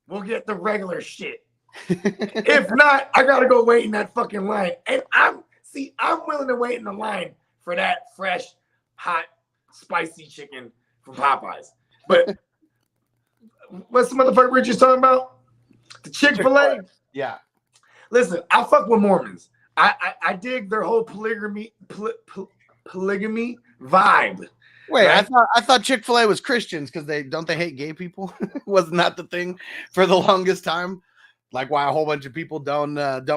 we'll get the regular shit. If not, I gotta go wait in that fucking line. And I'm willing to wait in the line for that fresh, hot, spicy chicken from Popeyes. But what's the motherfucker we're just talking about? The Chick-fil-A? Yeah. Listen, I fuck with Mormons. I dig their whole polygamy vibe. Wait, right? I thought Chick-fil-A was Christians because they hate gay people. Wasn't that the thing for the longest time? Like why a whole bunch of people don't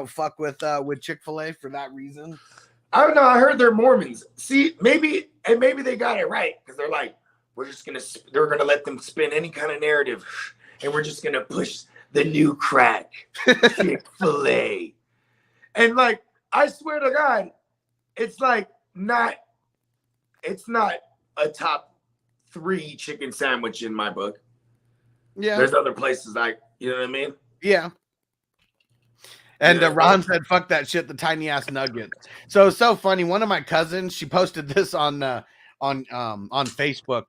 fuck with Chick-fil-A for that reason? I don't know. I heard they're Mormons. See, maybe they got it right because they're like, they're gonna let them spin any kind of narrative, and we're just gonna push the new crack, Chick-fil-A. And like, I swear to God, it's not a top 3 chicken sandwich in my book. Yeah. There's other places you know what I mean? Yeah. And Ron said, fuck that shit, the tiny ass nugget. So funny. One of my cousins, she posted this on Facebook.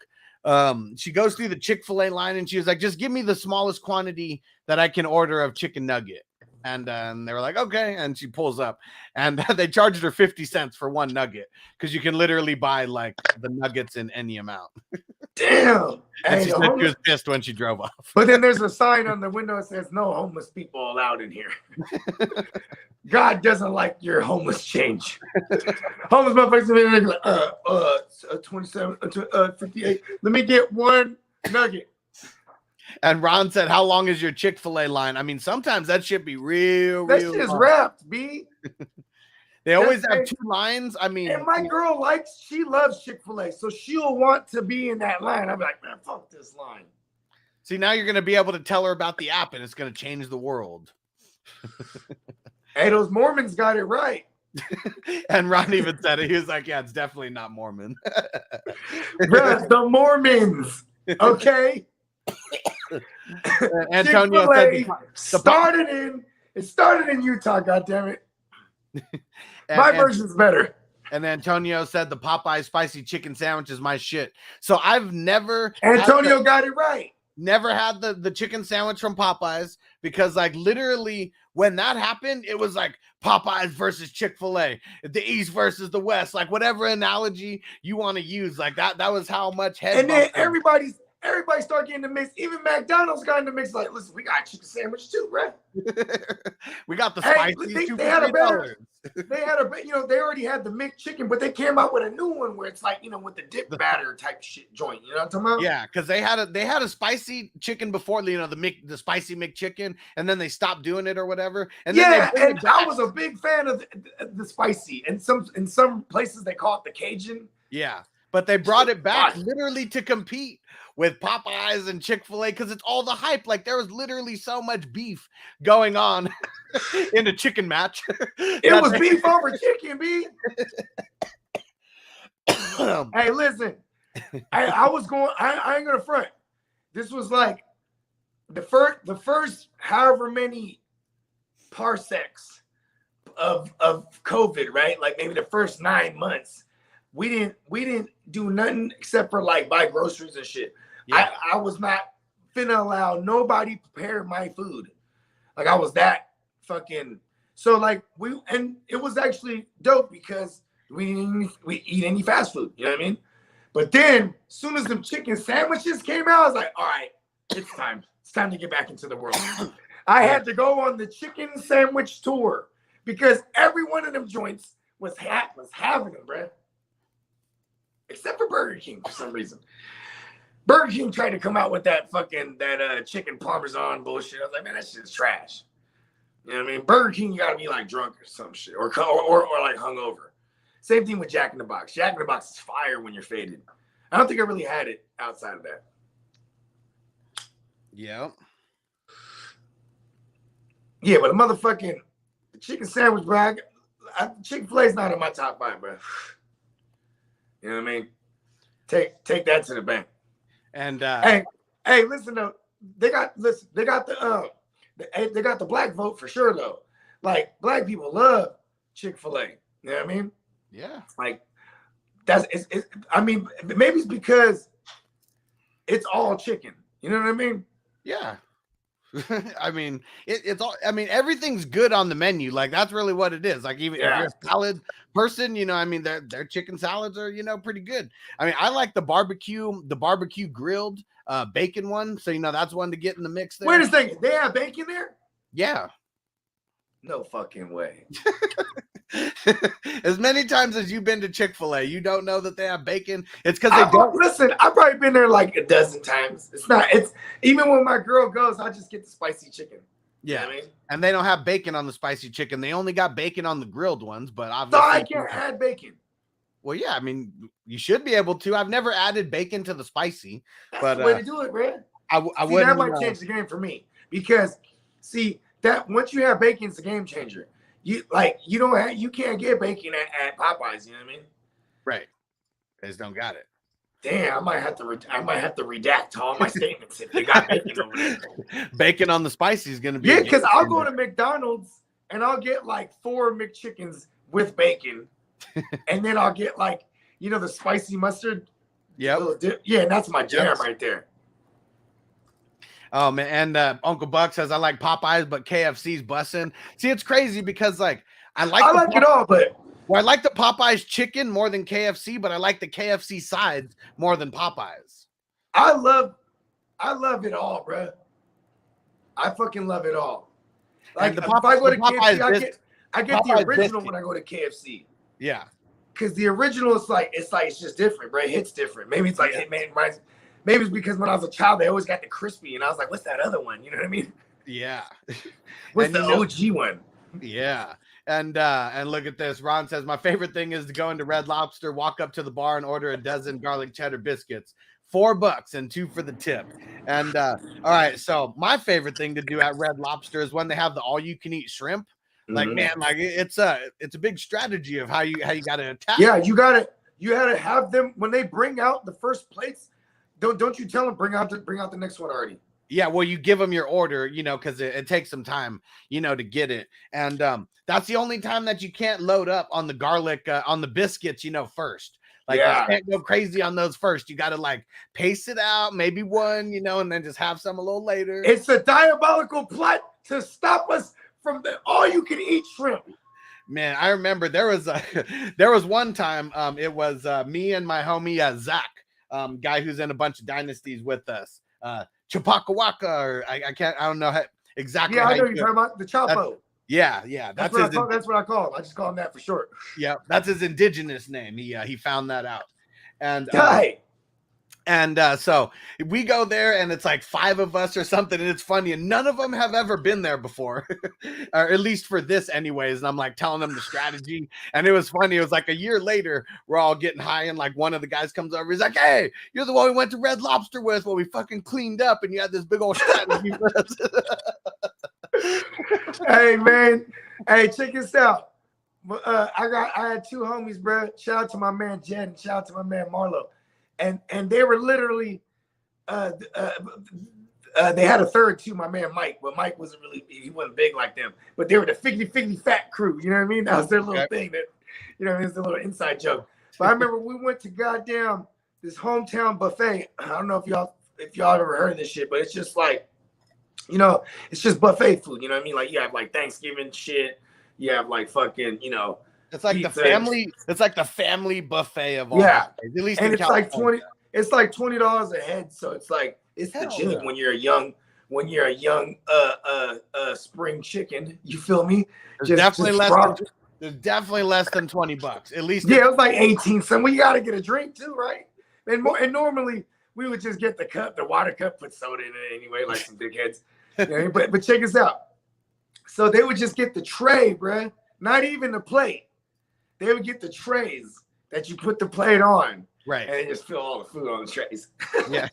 She goes through the Chick-fil-A line and she was like, just give me the smallest quantity that I can order of chicken nugget. And they were like, okay. And she pulls up and they charged her 50 cents for one nugget because you can literally buy like the nuggets in any amount. Damn. And she said she was pissed when she drove off. But then there's a sign on the window that says no homeless people allowed in here. God doesn't like your homeless change. Homeless motherfuckers like 27, 58. Let me get one nugget. And Ron said, how long is your Chick-fil-A line? I mean, sometimes that shit be real that shit is wrapped, B. They always have 2 lines. I mean, and my girl she loves Chick-fil-A, so she'll want to be in that line. I'm like, man, fuck this line. See, now you're going to be able to tell her about the app and it's going to change the world. Hey, those Mormons got it right. And Ron even said it. He was like, yeah, it's definitely not Mormon. Bruh, the Mormons, okay? Antonio said it started in Utah, goddammit. My and version's better. And Antonio said the Popeye spicy chicken sandwich is my shit. So I've never Antonio got it right. Never had the chicken sandwich from Popeyes because like literally when that happened, it was like Popeyes versus Chick-fil-A, the East versus the West, like whatever analogy you want to use, like that was how much head. And then everybody started getting the mix. Even McDonald's got in the mix. Like, listen, we got a chicken sandwich too, right? We got the spicy. They had a better. They had they already had the McChicken, but they came out with a new one where it's like, with the dip batter type shit joint. You know what I'm talking about? Yeah, because they had a spicy chicken before, the spicy McChicken, and then they stopped doing it or whatever. And then and I was a big fan of the spicy. And in some places they call it the Cajun. Yeah, but they brought it back literally to compete with Popeyes and Chick-fil-A because it's all the hype. Like there was literally so much beef going on in a chicken match. It was beef over chicken, B. Hey, listen, I ain't gonna front. this was like the first however many parsecs of COVID, right? Like maybe the first 9 months, we didn't do nothing except for like buy groceries and shit. Yeah. I was not finna allow nobody prepare my food. Like I was that fucking. So like and it was actually dope because we didn't eat any fast food. You know what I mean? But then, as soon as them chicken sandwiches came out, I was like, all right, it's time. It's time to get back into the world. I had to go on the chicken sandwich tour because every one of them joints was having them, bro. Except for Burger King for some reason. Burger King tried to come out with that chicken parmesan bullshit. I was like, man, that shit's trash. You know what I mean? Burger King, you gotta be like drunk or some shit, or like hungover. Same thing with Jack in the Box. Jack in the Box is fire when you're faded. I don't think I really had it outside of that. Yeah. Yeah, but the chicken sandwich, bro. Chick-fil-A's not in my top 5, bro. You know what I mean? Take that to the bank. And hey, listen though, they got the black vote for sure though. Like black people love Chick-fil-A. You know what I mean? Yeah. Like I mean, maybe it's because it's all chicken. You know what I mean? Yeah. I mean, it's all. I mean, everything's good on the menu. Like that's really what it is. Like even if you're a salad person, you know, I mean, their chicken salads are pretty good. I mean, I like the barbecue grilled bacon one. So that's one to get in the mix there. Wait a second, they have bacon there? Yeah. No fucking way. As many times as you've been to Chick-fil-A, you don't know that they have bacon. It's because they don't. Listen, I've probably been there like a dozen times. It's even when my girl goes, I just get the spicy chicken. Yeah. You know what I mean? And they don't have bacon on the spicy chicken. They only got bacon on the grilled ones, but obviously. So I can't add bacon. Well, yeah, I mean, you should be able to. I've never added bacon to the spicy. That's the way to do it, man. I wouldn't. That might change the game for me because that once you have bacon, it's a game changer. You can't get bacon at Popeyes. You know what I mean? Right. They just don't got it. Damn, I might have to redact all my statements if they got bacon over there. Bacon on the spicy is gonna be. Yeah, because I'll go to McDonald's and I'll get like 4 McChickens with bacon, and then I'll get like the spicy mustard. Yep. Yeah, that's my jam right there. Oh man, and Uncle Buck says I like Popeyes, but KFC's bussin'. See, it's crazy because like I like it all, but I like the Popeyes chicken more than KFC, but I like the KFC sides more than Popeyes. I love it all, bro. I fucking love it all. Like if I go to KFC, I get the original when I go to KFC. Yeah, because the original is it's just different, bro. It hits different. Maybe it's like maybe it's because when I was a child, they always got the crispy, and I was like, "What's that other one?" You know what I mean? Yeah. What's the OG one? Yeah. And look at this. Ron says, my favorite thing is to go into Red Lobster, walk up to the bar and order a dozen garlic cheddar biscuits. $4 and 2 for the tip. And all right, so my favorite thing to do at Red Lobster is when they have the all-you-can-eat shrimp. Like, man, like it's a big strategy of how you gotta attack. Yeah, you gotta have them when they bring out the first plates. Don't you tell them bring out the next one already. Yeah, well, you give them your order, because it takes some time, to get it. And that's the only time that you can't load up on the garlic, on the biscuits, first. Like, you can't go crazy on those first. You got to, like, pace it out, maybe one, and then just have some a little later. It's a diabolical plot to stop us from the all-you-can-eat shrimp. Man, I remember there was one time, it was me and my homie, Zach, guy who's in a bunch of dynasties with us. Chapakawaka, or I don't know exactly. Yeah, I know you're talking about the Chapo. Yeah. That's what I call him. I just call him that for short. Yeah, that's his indigenous name. He found that out, and so we go there, and it's like 5 of us or something, and it's funny, and none of them have ever been there before, or at least for this, anyways. And I'm like telling them the strategy, and it was funny. It was like a year later, we're all getting high, and like one of the guys comes over. He's like, "Hey, you're the one we went to Red Lobster with. Well, we fucking cleaned up, and you had this big old strategy for us." Hey man, check this out. I had 2 homies, bro. Shout out to my man Jen. Shout out to my man Marlo. And they were literally they had a third too, my man Mike, but Mike wasn't big like them. But they were the Figgy Fat crew. You know what I mean? That was their little thing. That, you know what I mean? It's a little inside joke. But I remember we went to goddamn this hometown buffet. I don't know if y'all ever heard of this shit, but it's just like, you know, it's just buffet food. You know what I mean? Like you have like Thanksgiving shit. You have like fucking, you know, it's like the family. It's like the family buffet of all. Yeah, at least and in it's California. like 20. It's like $20 a head. So it's like it's the jig when you're a young spring chicken. You feel me? There's definitely less than $20. At least it was like 18. So we got to get a drink too, right? And normally we would just get the water cup, put soda in it anyway, like some dickheads. You know, but check this out. So they would just get the tray, bruh. Not even the plate. They would get the trays that you put the plate on. Right. And they just fill all the food on the trays. Yeah.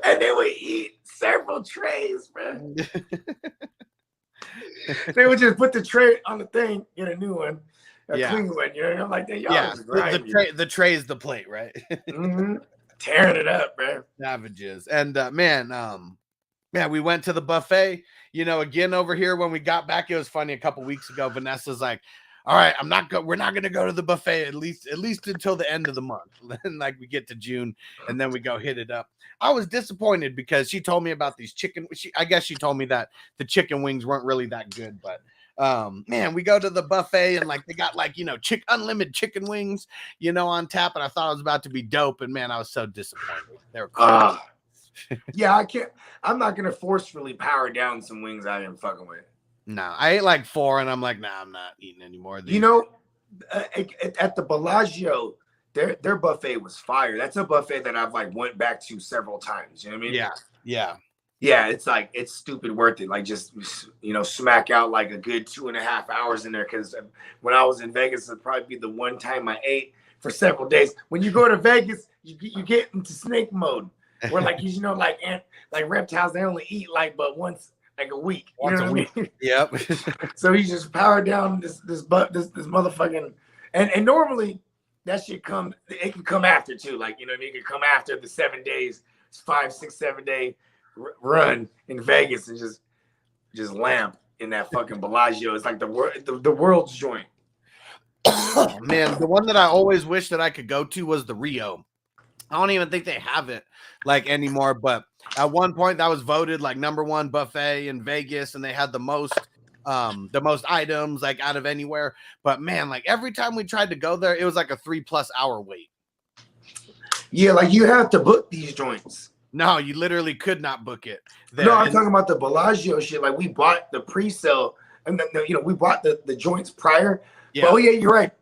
And they would eat several trays, man. They would just put the tray on the thing, get a new one, clean one. You know, I'm like, y'all the tray is the plate, right? Mm-hmm. Tearing it up, man. Savages. And we went to the buffet. You know, again over here when we got back, it was funny. A couple weeks ago, Vanessa's like, all right, we're not gonna go to the buffet at least until the end of the month. Then like we get to June and then we go hit it up. I was disappointed because she told me about these chicken. I guess she told me that the chicken wings weren't really that good, but man, we go to the buffet and like they got like, you know, unlimited chicken wings, you know, on tap, and I thought it was about to be dope, and man, I was so disappointed. They were cool. Yeah, I'm not gonna forcefully power down some wings I am fucking with. No, I ate like 4 and I'm like, nah, I'm not eating anymore. You know, at the Bellagio, their buffet was fire. That's a buffet that I've like went back to several times. You know what I mean? Yeah. It's like, it's stupid worth it. Like just, you know, smack out like a good 2.5 hours in there. Cause when I was in Vegas, it'd probably be the one time I ate for several days. When you go to Vegas, you get into snake mode where like, you know, like reptiles, they only eat like, but once like a week. Once a week. Yep. So he just powered down this motherfucking and normally that shit it can come after too. Like, you know what I mean? It can come after the 7 days, 5, 6, 7 day run in Vegas and just lamp in that fucking Bellagio. It's like the world's joint. Oh, man, the one that I always wish that I could go to was the Rio. I don't even think they have it like anymore, but at one point that was voted like #1 buffet in Vegas, and they had the most items like out of anywhere. But man, like every time we tried to go there, it was like a 3+ hour wait. Yeah, like you have to book these joints. No, you literally could not book it. No, I'm talking about the Bellagio shit. Like we bought the pre-sale, and you know we bought the joints prior. Yeah. But, yeah, you're right.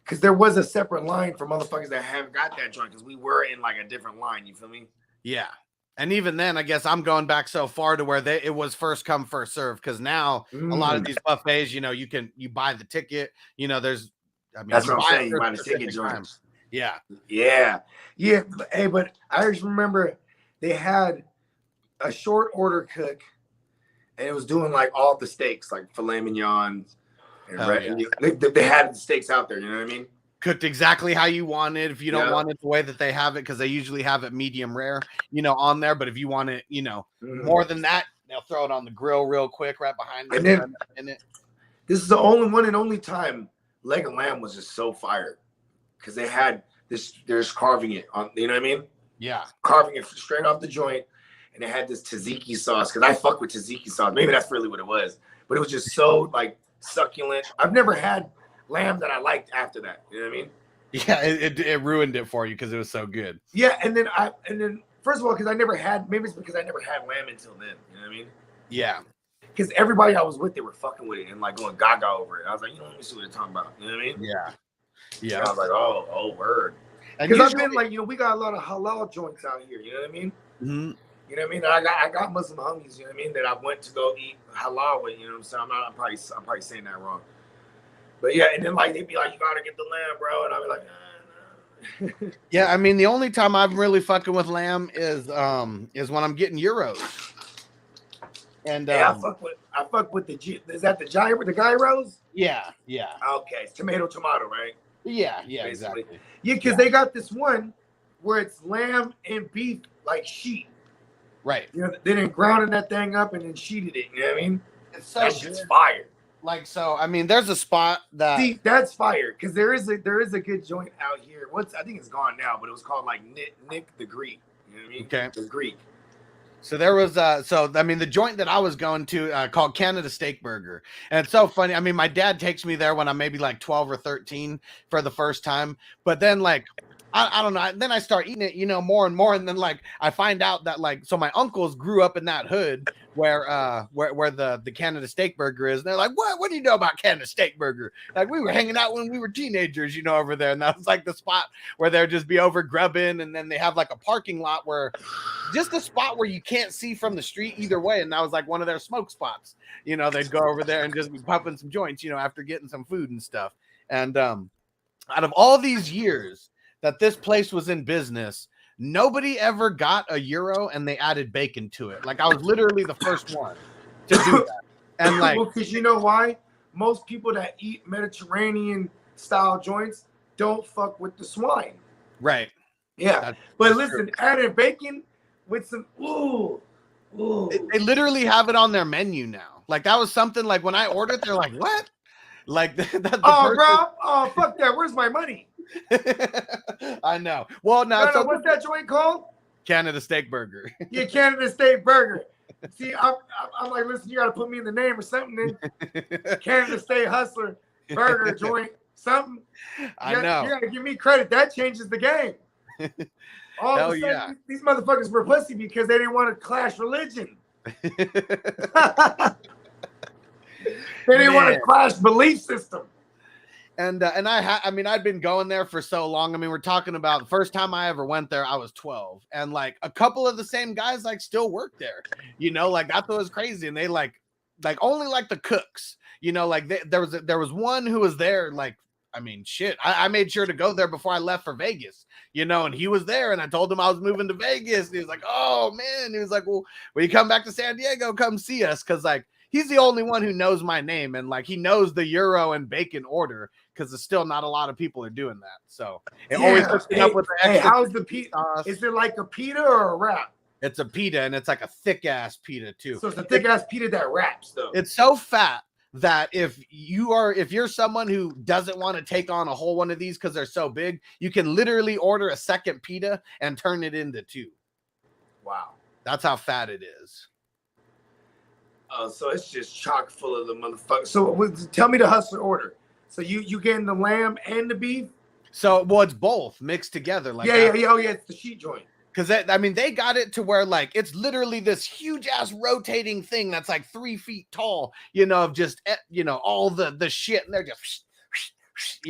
Because there was a separate line for motherfuckers that haven't got that joint. Because we were in like a different line. You feel me? Yeah. And even then, I guess I'm going back so far to where it was first come, first serve. Because now a lot of these buffets, you know, you buy the ticket. You know, that's what I'm saying. You buy the ticket joints. Yeah. Yeah. Yeah. Hey, but I just remember they had a short order cook, and it was doing like all the steaks, like filet mignon. And they had the steaks out there. You know what I mean? Cooked exactly how you want it. If you don't want it the way that they have it, because they usually have it medium rare, you know, on there. But if you want it, you know, more than that, they'll throw it on the grill real quick right behind it. And then this is the only one and only time leg of lamb was just so fire, because they had this. They're just carving it on. You know what I mean? Yeah, carving it straight off the joint, and they had this tzatziki sauce. Because I fuck with tzatziki sauce. Maybe that's really what it was, but it was just so like succulent. I've never had lamb that I liked after that. You know what I mean? Yeah, it ruined it for you because it was so good. Yeah, and then first of all, because I never had, maybe it's because I never had lamb until then. You know what I mean? Yeah. Because everybody I was with, they were fucking with it and like going gaga over it. I was like, let me see what they're talking about. You know what I mean? Yeah. Yeah. And I was like, oh, word. Because I've been like, you know, we got a lot of halal joints out here. You know what I mean? Mm-hmm. You know what I mean? I got Muslim homies. You know what I mean? That I went to go eat halal with. You know what I'm saying? I'm probably saying that wrong. But yeah, and then like they'd be like, you gotta get the lamb, bro, and I'd be like, nah. Yeah, I mean the only time I'm really fucking with lamb is when I'm getting euros. And I fuck with is that the gyros? Yeah. Okay, it's tomato, right? Yeah, exactly. Yeah, because they got this one where it's lamb and beef like sheet. Right. You know, they didn't grounded that thing up and then sheeted it. You know what I mean? It's so That shit's fire. Like, so I mean, there's a spot that See, that's fire because there is a good joint out here. I think it's gone now, but it was called like Nick the Greek. You know what I mean? Okay. The Greek. So there was the joint that I was going to called Canada Steak Burger. And it's so funny. I mean, my dad takes me there when I'm maybe like 12 or 13 for the first time. But then like I don't know. Then I start eating it, more and more. And then like I find out that like, so my uncles grew up in that hood where the Canada Steak Burger is. And they're like, what do you know about Canada Steak Burger? Like we were hanging out when we were teenagers, over there. And that was like the spot where they'd just be over grubbing. And then they have like a parking lot where just a spot where you can't see from the street either way. And that was like one of their smoke spots. They'd go over there and just be pumping some joints, after getting some food and stuff. And out of all these years that this place was in business, nobody ever got a gyro and they added bacon to it. Like I was literally the first one to do that. And like, well, because you know why? Most people that eat Mediterranean style joints don't fuck with the swine. Right. Yeah. But listen, adding bacon with some ooh. They literally have it on their menu now. Like that was something like when I ordered, they're like, what? Like bro. Oh, fuck that. Where's my money? I know. Well, now so what's that joint called? Canada Steak Burger. Yeah, Canada Steak Burger. See, I'm like, listen, you got to put me in the name or something. Then Canada Steak Hustler Burger joint, something. I know. You got to give me credit. That changes the game. All of a sudden, these motherfuckers were pussy because they didn't want to clash religion. They didn't want to clash belief system. And I'd been going there for so long. I mean, we're talking about the first time I ever went there, I was 12, and like a couple of the same guys like still work there. Like that's what was crazy. And they like only like the cooks. Like there was one who was there. Like I mean, shit. I made sure to go there before I left for Vegas. And he was there, and I told him I was moving to Vegas. And he was like, "Oh man," he was like, "Well, when you come back to San Diego, come see us," because like. He's the only one who knows my name, and like he knows the gyro and bacon order because there's still not a lot of people are doing that. So it always hooks me up with the extra. How's the pita? Is it like a pita or a wrap? It's a pita, and it's like a thick ass pita too. So it's a thick ass pita that wraps though. It's so fat that if you're someone who doesn't want to take on a whole one of these because they're so big, you can literally order a second pita and turn it into two. Wow, that's how fat it is. So it's just chock full of the motherfucker. So tell me the hustler order. So you getting the lamb and the beef? So it's both mixed together. Like yeah. Oh yeah, it's the sheet joint. Because they got it to where like it's literally this huge ass rotating thing that's like 3 feet tall. Of just all the shit, and they're just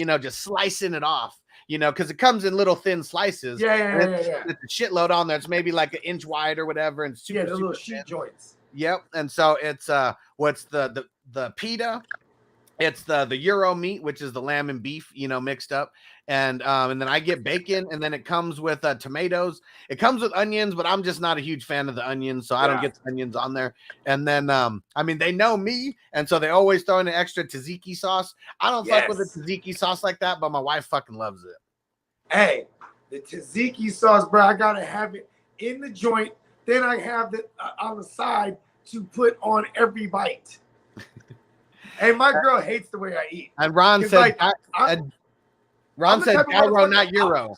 just slicing it off. Because it comes in little thin slices. Yeah. It's a shitload on there. It's maybe like an inch wide or whatever, and super, the little sheet joints. Yep. And so it's what's the pita, it's the gyro meat, which is the lamb and beef, mixed up. And then I get bacon, and then it comes with tomatoes. It comes with onions, but I'm just not a huge fan of the onions, so I don't get the onions on there. And then they know me, and so they always throw in an extra tzatziki sauce. I don't fuck with the tzatziki sauce like that, but my wife fucking loves it. Hey, the tzatziki sauce, bro, I gotta have it in the joint. Then I have it on the side to put on every bite. Hey, my girl hates the way I eat. And Ron said, Ron said gyro, not gyro.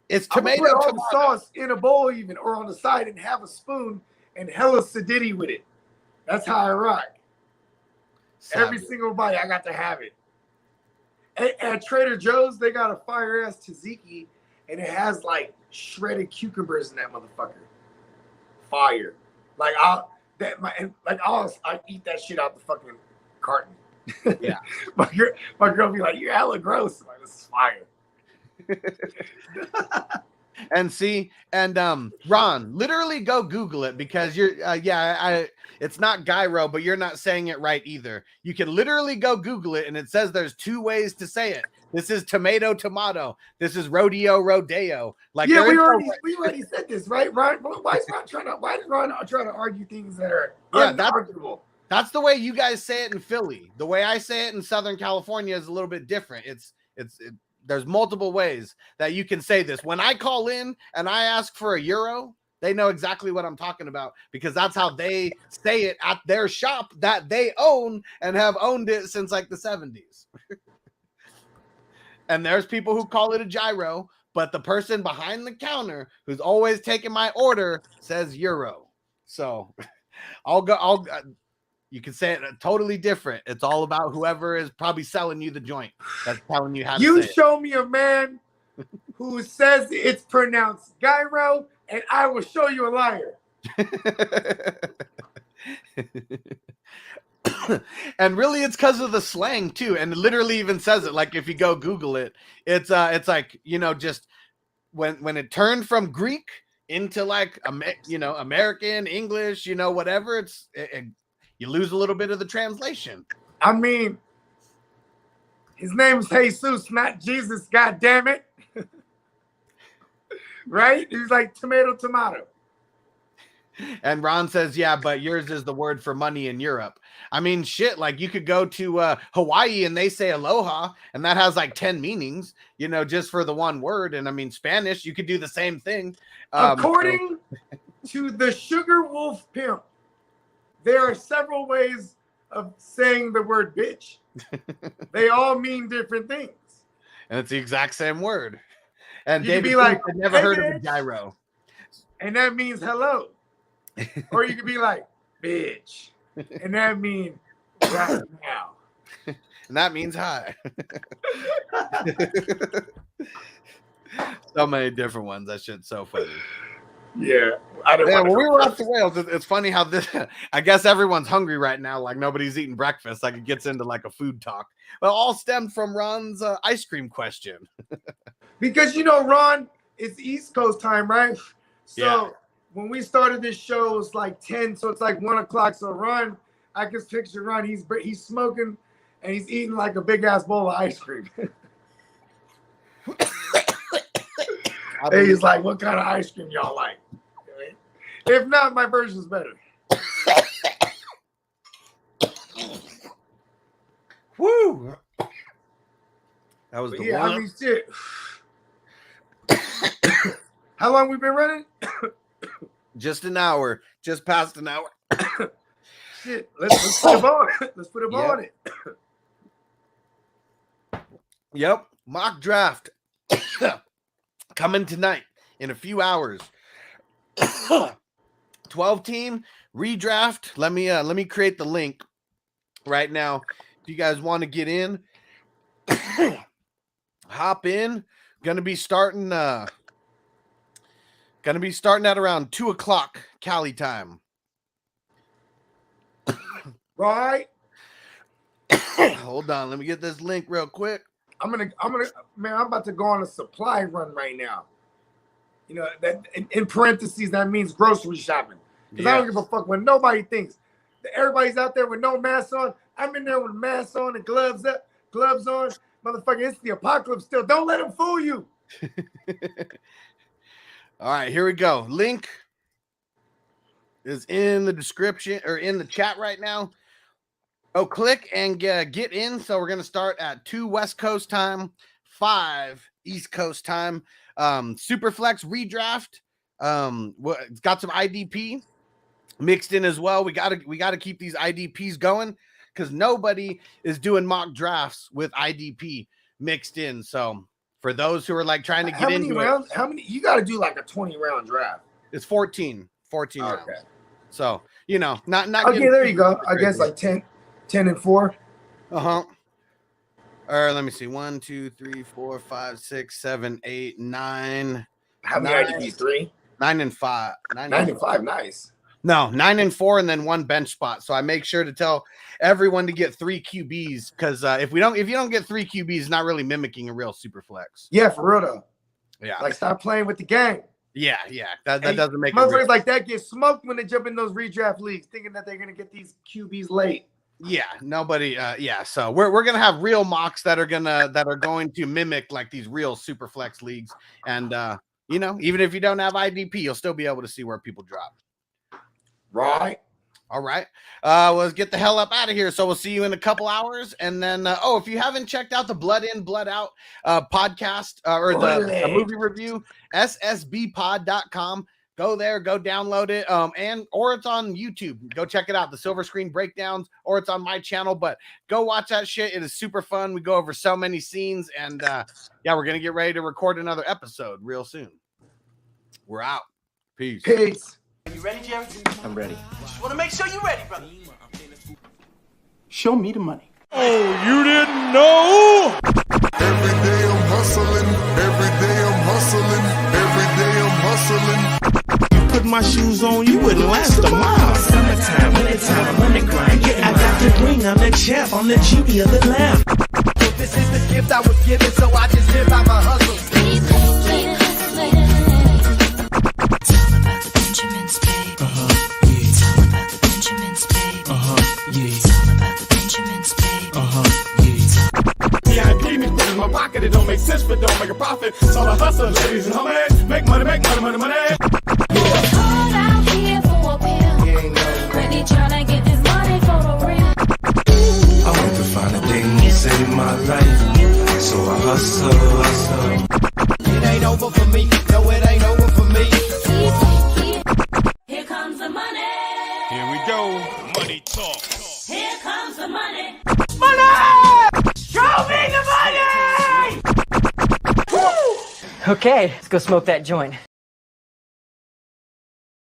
It's tomato. Put all the sauce in a bowl even, or on the side, and have a spoon and hella acidity with it. That's how I rock. Every single bite, I got to have it. At Trader Joe's, they got a fire ass tzatziki, and it has like shredded cucumbers in that motherfucker. Fire. Like I eat that shit out the fucking carton. Yeah. my girl be like, "You're hella gross." I'm like, this is fire. And Ron, literally go Google it because you're it's not gyro, but you're not saying it right either. You can literally go Google it, and it says there's 2 ways to say it. This is tomato. This is rodeo. Like yeah, we already said this, right? Ron, why is Ron trying to argue things that are unarguable? That's the way you guys say it in Philly. The way I say it in Southern California is a little bit different. It's There's multiple ways that you can say this. When I call in and I ask for a euro, they know exactly what I'm talking about because that's how they say it at their shop that they own and have owned it since like the 70s. And there's people who call it a gyro, but the person behind the counter who's always taking my order says euro. So you can say it totally different. It's all about whoever is probably selling you the joint that's telling you how to You say show me a man who says it's pronounced gyro, and I will show you a liar. And really it's because of the slang too, and it literally even says it. Like if you go Google it, it's like, you know, just when it turned from Greek into like American English, you know, whatever, you lose a little bit of the translation. I mean, his name's Jesus, not Jesus, god damn it. Right? He's like tomato. And Ron says, yeah, but yours is the word for money in Europe. I mean, shit, like you could go to Hawaii and they say aloha, and that has like 10 meanings, you know, just for the one word. And I mean, Spanish, you could do the same thing. According to the Sugar Wolf Pimp, there are several ways of saying the word bitch. They all mean different things. And it's the exact same word. And You could David be like, had never "Hey, heard of a bitch." gyro. And that means hello. Or you could be like, bitch. And that means right now. And that means hi. So many different ones. That shit's so funny. Yeah. I don't Yeah, wanna when we go were off first. the rails, it's funny how this, I guess everyone's hungry right now. Like nobody's eating breakfast. Like it gets into like a food talk. Well, all stemmed from Ron's ice cream question. Because, you know, Ron, it's East Coast time, right? So Yeah. when we started this show, it was like 10, so it's like 1 o'clock. So Ron, I can picture Ron, he's smoking and he's eating like a big ass bowl of ice cream. And he's like, what kind of ice cream y'all like? If not, my version's better. Woo! That was But the yeah, one. I mean, shit. How long we been running? Just an hour. Just past an hour. Shit, let's put a ball on it. Let's put a ball on it. Yep. Mock draft. Coming tonight in a few hours. 12 team redraft. Let me create the link right now. If you guys want to get in, hop in. Gonna be starting at around 2 o'clock Cali time. Right? Hold on, let me get this link real quick. I'm about to go on a supply run right now. You know, that in parentheses, that means grocery shopping. Because I don't give a fuck what nobody thinks. Everybody's out there with no mask on. I'm in there with masks on and gloves on. Motherfucker, it's the apocalypse still. Don't let them fool you. All right, here we go. Link is in the description or in the chat right now. Oh, click and get in. So we're going to start at 2 West Coast time, 5 East Coast time. Superflex redraft. It's got some IDP mixed in as well. We got to keep these IDPs going because nobody is doing mock drafts with IDP mixed in. So for those who are like trying to get into rounds? How many? You got to do like a 20-round draft. It's 14 rounds. So, you know, not okay, there you go. I guess like 10 and 4. Uh-huh. Or let me see. 1, 2, 3, 4, 5, 6, 7, 8, 9. How many IDPs? 3? 9 and 5. 9 and 5. Nice. No, 9 and 4, and then 1 bench spot. So I make sure to tell everyone to get 3 QBs because if you don't get 3 QBs, it's not really mimicking a real super flex. Yeah, for real though. Yeah. Like stop playing with the game. Yeah. That doesn't make it motherfuckers real. like that get smoked when they jump in those redraft leagues, thinking that they're gonna get these QBs late. Yeah, nobody. So we're gonna have real mocks that are going to mimic like these real super flex leagues, and you know, even if you don't have IDP, you'll still be able to see where people drop. Right. All right. Let's get the hell up out of here. So we'll see you in a couple hours. And then, if you haven't checked out the Blood In, Blood Out podcast or the movie review, ssbpod.com. Go there, go download it. Or it's on YouTube. Go check it out. The Silver Screen Breakdowns, or it's on my channel. But go watch that shit. It is super fun. We go over so many scenes. And we're going to get ready to record another episode real soon. We're out. Peace. Peace. Are you ready, Jerry? I'm ready. Just want to make sure you're ready, brother. Show me the money. Every day I'm hustling. Every day I'm hustling. Every day I'm hustling. You put my shoes on, you wouldn't last a mile. Summertime, wintertime, I'm on the grind. Yeah, I got the ring, I'm the champ, I'm the genie of the lamp. This is the gift I was given, so I just live by my hustle. VIP me put in my pocket, it don't make sense, but don't make a profit. It's all a hustle, ladies and homies. Make money, money. Called out here for a pill. Really tryna get this money for the real. I want to find a thing to save my life, so I hustle. It ain't over for me. No, it ain't over for me. Here comes the money. Here we go. Money talk. Here comes the money. Show me the money! Okay, let's go smoke that joint.